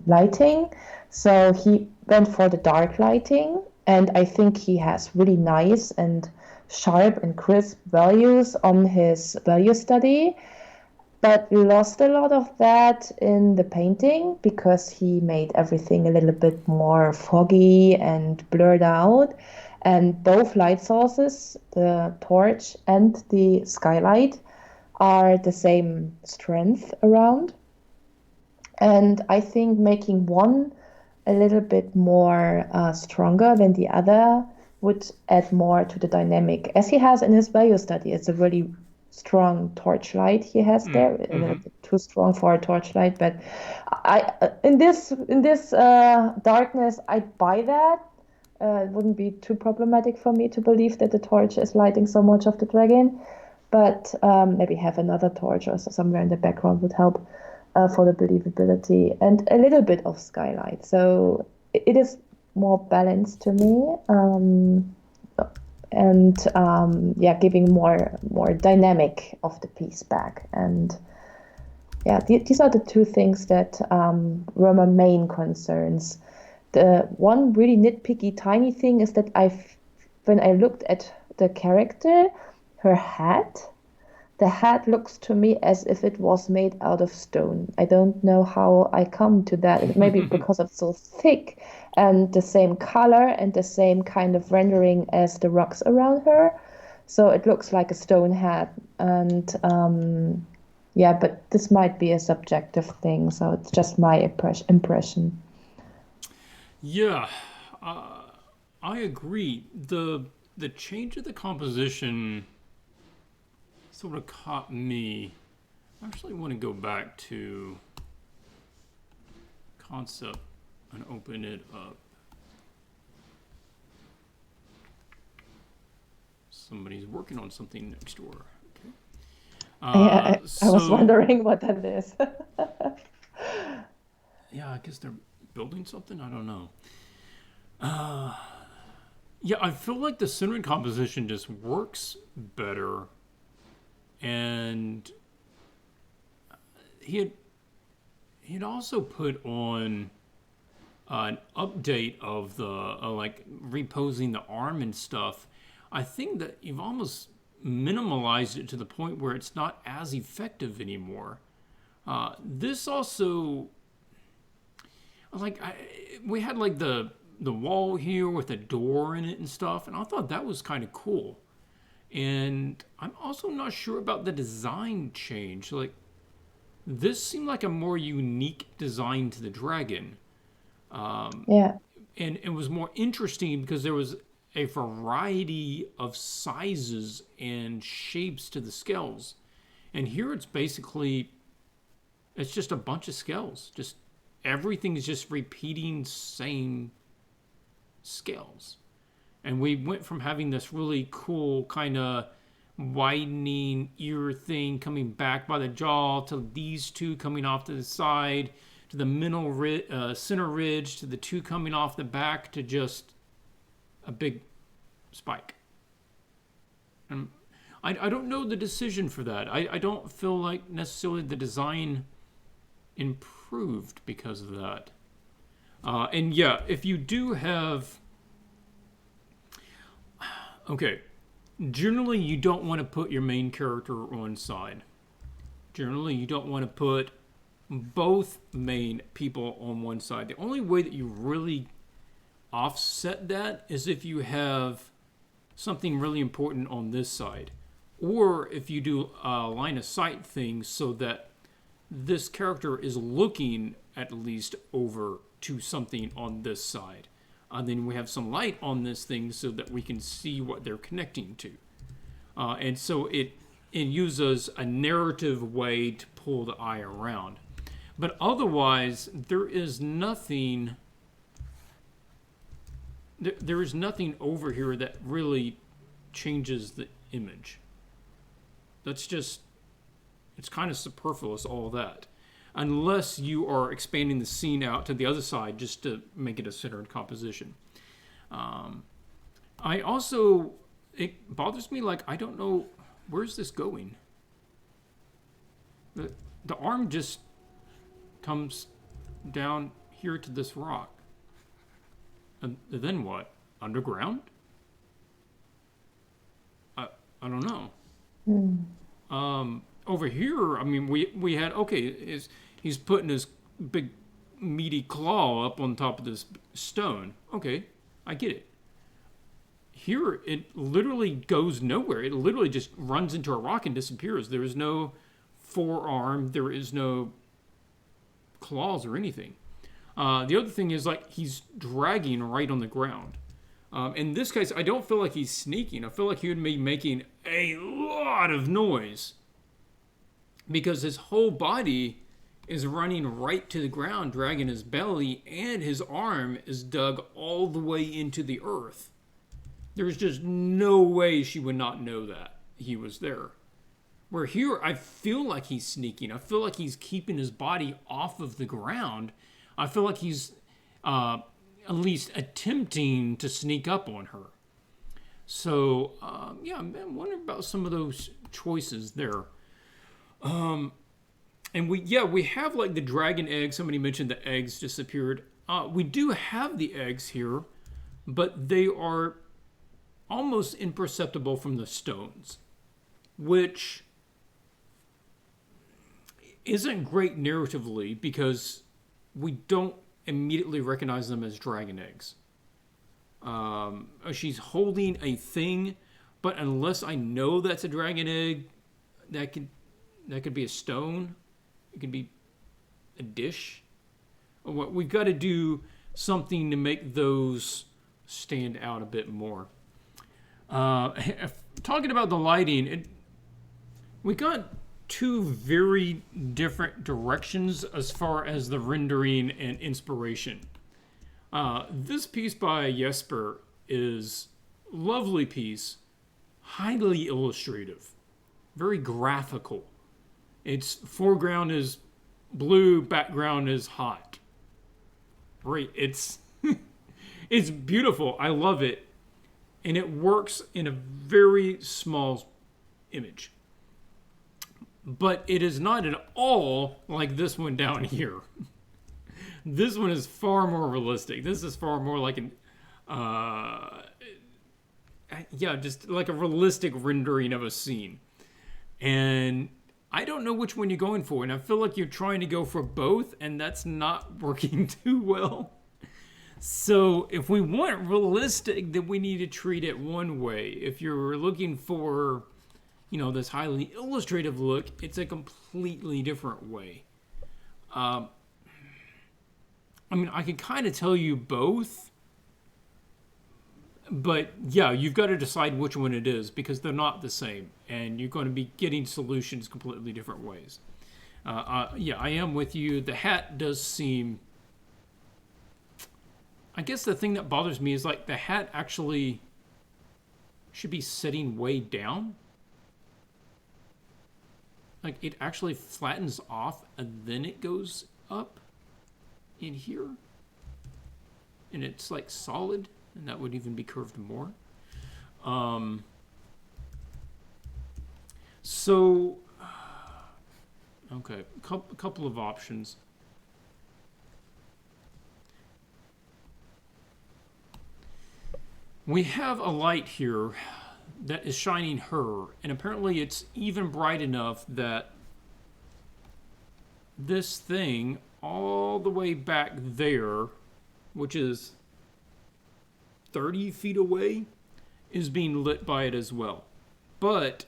lighting. So he went for the dark lighting, and I think he has really nice and sharp and crisp values on his value study. But we lost a lot of that in the painting because he made everything a little bit more foggy and blurred out. And both light sources, the torch and the skylight, are the same strength around. And I think making one a little bit more stronger than the other would add more to the dynamic. As he has in his value study, it's a really strong torchlight he has there, a little Mm-hmm. bit too strong for a torchlight. But I in this darkness, I'd buy that. It wouldn't be too problematic for me to believe that the torch is lighting so much of the dragon, but maybe have another torch or somewhere in the background would help for the believability and a little bit of skylight. So it is more balanced to me, and yeah, giving more dynamic of the piece back. And yeah, these are the two things that were my main concerns. The one really nitpicky tiny thing is that when I looked at the character, her hat, the hat looks to me as if it was made out of stone. I don't know how I come to that. Maybe because it's so thick and the same color and the same kind of rendering as the rocks around her. So it looks like a stone hat. And yeah, but this might be a subjective thing. So it's just my impression. Yeah, I agree. The change of the composition sort of caught me. I actually want to go back to concept and open it up. Somebody's working on something next door. Okay. I was So wondering what that is. yeah, I guess they're building something. I don't know. Yeah, I feel like the centering composition just works better, and he had he'd also put on an update of the like reposing the arm and stuff. I think that you've almost minimalized it to the point where it's not as effective anymore. This also we had like the wall here with a door in it and stuff, and I thought that was kind of cool. And I'm also not sure about the design change. Like this seemed like a more unique design to the dragon, Yeah. and it was more interesting because there was a variety of sizes and shapes to the scales. And here it's just a bunch of scales. Just everything is just repeating same scales. And we went from having this really cool kind of widening ear thing coming back by the jaw to these two coming off to the side to the center ridge to the two coming off the back to just a big spike. And I don't know the decision for that. I don't feel like necessarily the design improved because of that. And yeah, if you do have Okay. Generally, you don't want to put your main character on side. Generally, you don't want to put both main people on one side. The only way that you really offset that is if you have something really important on this side, or if you do a line of sight thing so that this character is looking at least over to something on this side. Then we have some light on this thing so that we can see what they're connecting to. And so it uses a narrative way to pull the eye around. But otherwise, there is nothing over here that really changes the image. That's just, it's kind of superfluous, all that. Unless you are expanding the scene out to the other side just to make it a centered composition. I also, it bothers me, like, I don't know, where's this going? The arm just comes down here to this rock. And then what? Underground? I don't know. Over here, I mean, we had, okay, he's putting his big meaty claw up on top of this stone. Okay, I get it. Here, it literally goes nowhere. It literally just runs into a rock and disappears. There is no forearm. There is no claws or anything. The other thing is, like, he's dragging right on the ground. In this case, I don't feel like he's sneaking. I feel like he would be making a lot of noise because his whole body is running right to the ground, dragging his belly, and his arm is dug all the way into the earth. There's just no way she would not know that he was there. Where here, I feel like he's sneaking. I feel like he's keeping his body off of the ground. I feel like he's at least attempting to sneak up on her. So, yeah, I'm wondering about some of those choices there. And we have like the dragon egg. Somebody mentioned the eggs disappeared. We do have the eggs here, but they are almost imperceptible from the stones, which isn't great narratively because we don't immediately recognize them as dragon eggs. She's holding a thing, but unless I know that's a dragon egg, that could be a stone. It could be a dish. We've got to do something to make those stand out a bit more. Talking about the lighting, we got two very different directions as far as the rendering and inspiration. This piece by Jesper is a lovely piece, highly illustrative, very graphical. Its foreground is blue, background is hot. Great, it's it's beautiful. I love it. And it works in a very small image. But it is not at all like this one down here. This one is far more realistic. This is far more like an, just like a realistic rendering of a scene. And I don't know which one you're going for. And I feel like you're trying to go for both, and that's not working too well. So if we want realistic, then we need to treat it one way. If you're looking for, this highly illustrative look, it's a completely different way. I can kind of tell you both, but yeah, you've got to decide which one it is because they're not the same, and you're going to be getting solutions completely different ways. I am with you. The hat does seem... I guess the thing that bothers me is like the hat actually should be sitting way down. Like it actually flattens off and then it goes up in here. And it's like solid, and that would even be curved more. Okay, a couple of options. We have a light here that is shining her, and apparently it's even bright enough that this thing all the way back there, which is 30 feet away, is being lit by it as well. But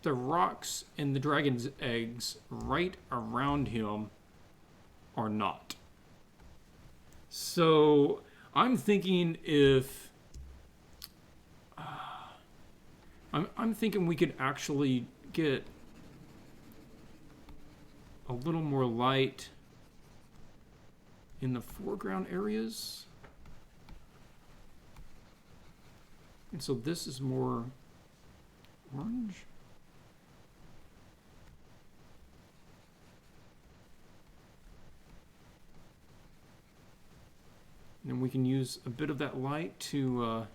the rocks and the dragon's eggs right around him are not. So I'm thinking if I'm thinking we could actually get a little more light in the foreground areas. And so this is more orange. And then we can use a bit of that light to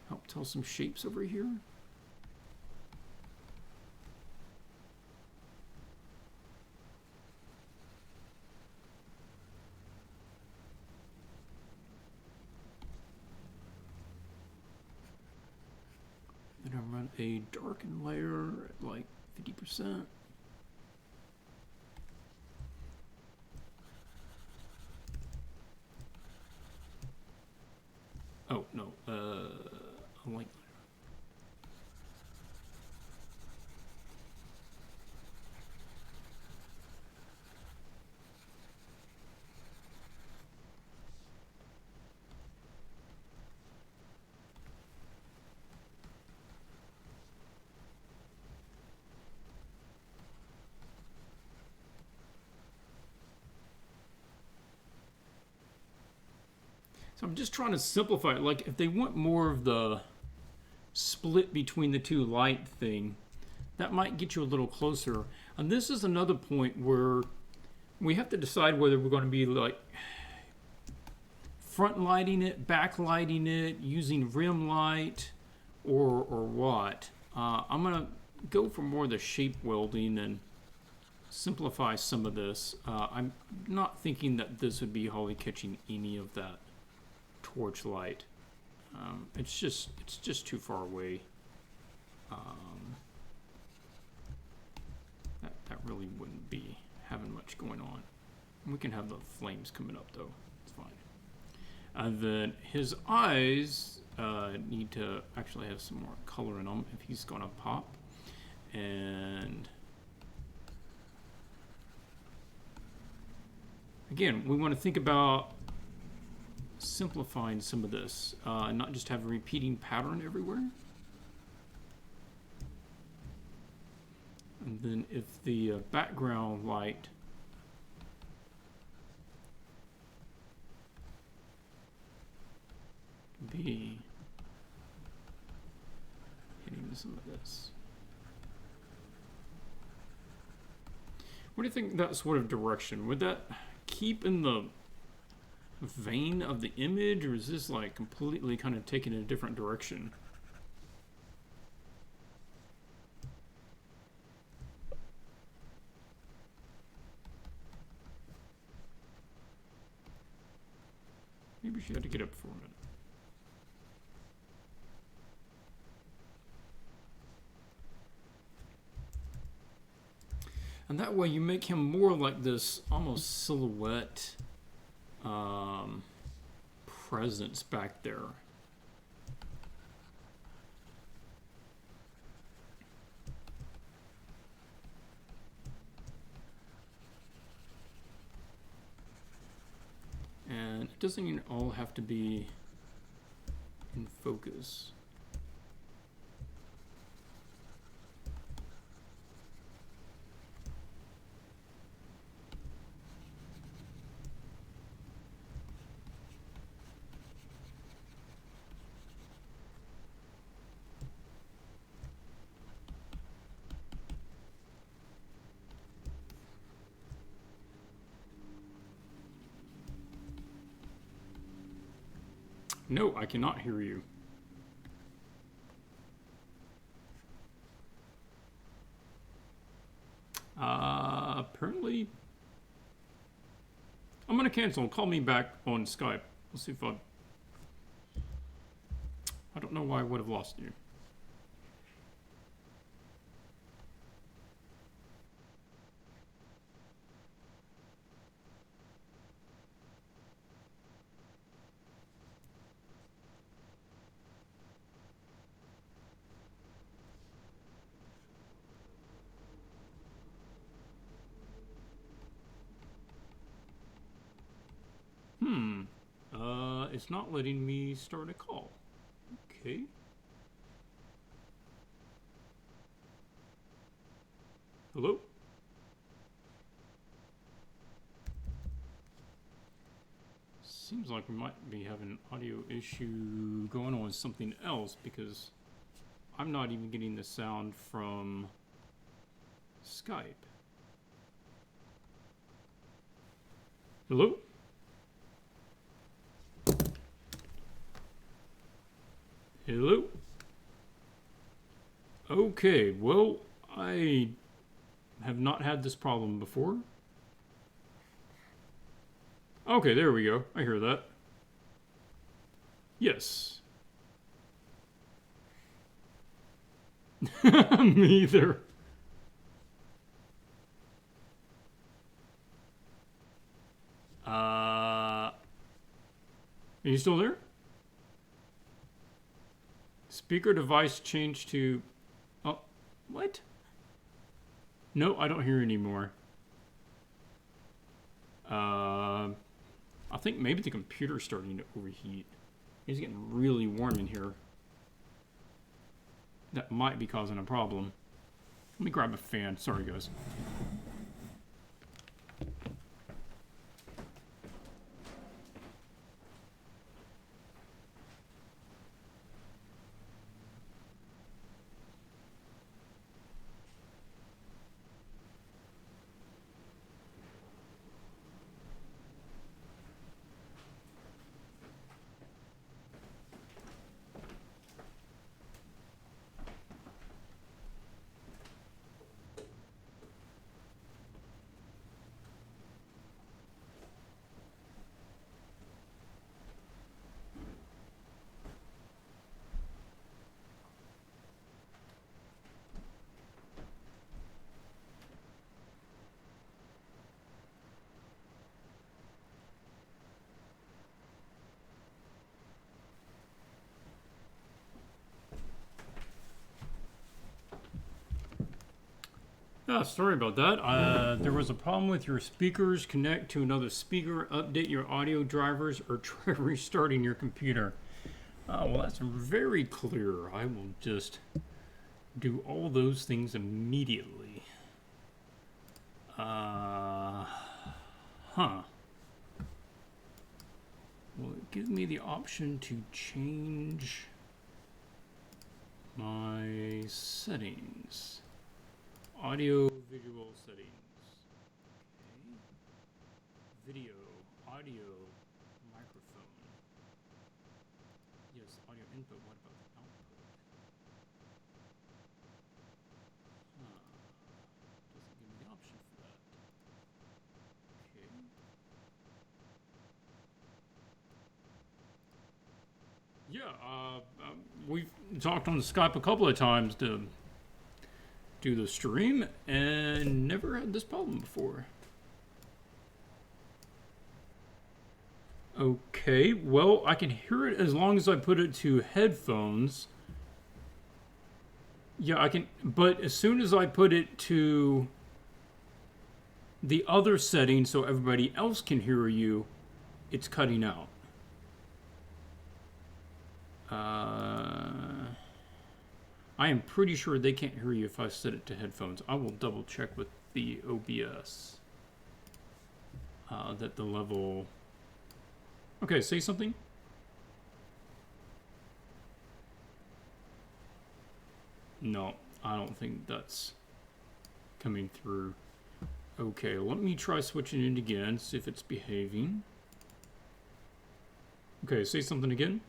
help tell some shapes over here. Then I'll run a darken layer at like 50%. Oh, no, a light layer. So I'm just trying to simplify it. Like if they want more of the split between the two light thing, that might get you a little closer. And this is another point where we have to decide whether we're going to be like front lighting it, back lighting it, using rim light, or what. I'm going to go for more of the shape welding and simplify some of this. I'm not thinking that this would be wholly catching any of that torch light. It's just too far away. That really wouldn't be having much going on. We can have the flames coming up though. It's fine. And then his eyes need to actually have some more color in them if he's gonna pop. And again, we want to think about simplifying some of this, and not just have a repeating pattern everywhere. And then if the background light be hitting some of this. What do you think that sort of direction? Would that keep in the vein of the image, or is this like completely kind of taken in a different direction? Maybe she had to get up for a minute. And that way you make him more like this almost silhouette presence back there. And it doesn't even all have to be in focus. No, I cannot hear you. Apparently, I'm gonna cancel. Call me back on Skype. Let's see if I don't know why I would have lost you. It's not letting me start a call. Okay. Hello? Seems like we might be having an audio issue going on with something else because I'm not even getting the sound from Skype. Hello? Hello? Okay, well, I have not had this problem before. Okay, there we go. I hear that. Yes. Me either. Are you still there? Speaker device changed to... Oh, what? No, I don't hear anymore. I think maybe the computer's starting to overheat. It's getting really warm in here. That might be causing a problem. Let me grab a fan. Sorry, guys. Yeah, sorry about that. There was a problem with your speakers. Connect to another speaker, update your audio drivers, or try restarting your computer. Well, that's very clear. I will just do all those things immediately. Will it give me the option to change my settings? Audio, visual settings. Okay. Video, audio, microphone. Yes, audio input. What about the output? Doesn't give me the option for that. Okay. Yeah, we've talked on Skype a couple of times to do the stream and never had this problem before. Okay, well, I can hear it as long as I put it to headphones. Yeah, I can, but as soon as I put it to the other setting so everybody else can hear you, it's cutting out. I am pretty sure they can't hear you if I set it to headphones. I will double check with the OBS that the level... Okay, say something. No, I don't think that's coming through. Okay, let me try switching it again, see if it's behaving. Okay, say something again.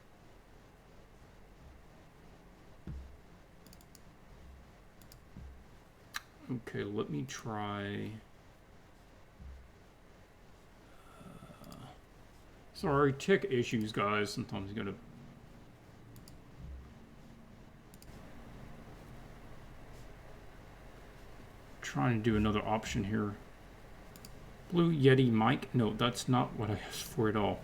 Okay, let me try Sorry, tech issues, guys. Sometimes you gotta... Trying to do another option here. Blue Yeti mic? No, that's not what I asked for at all.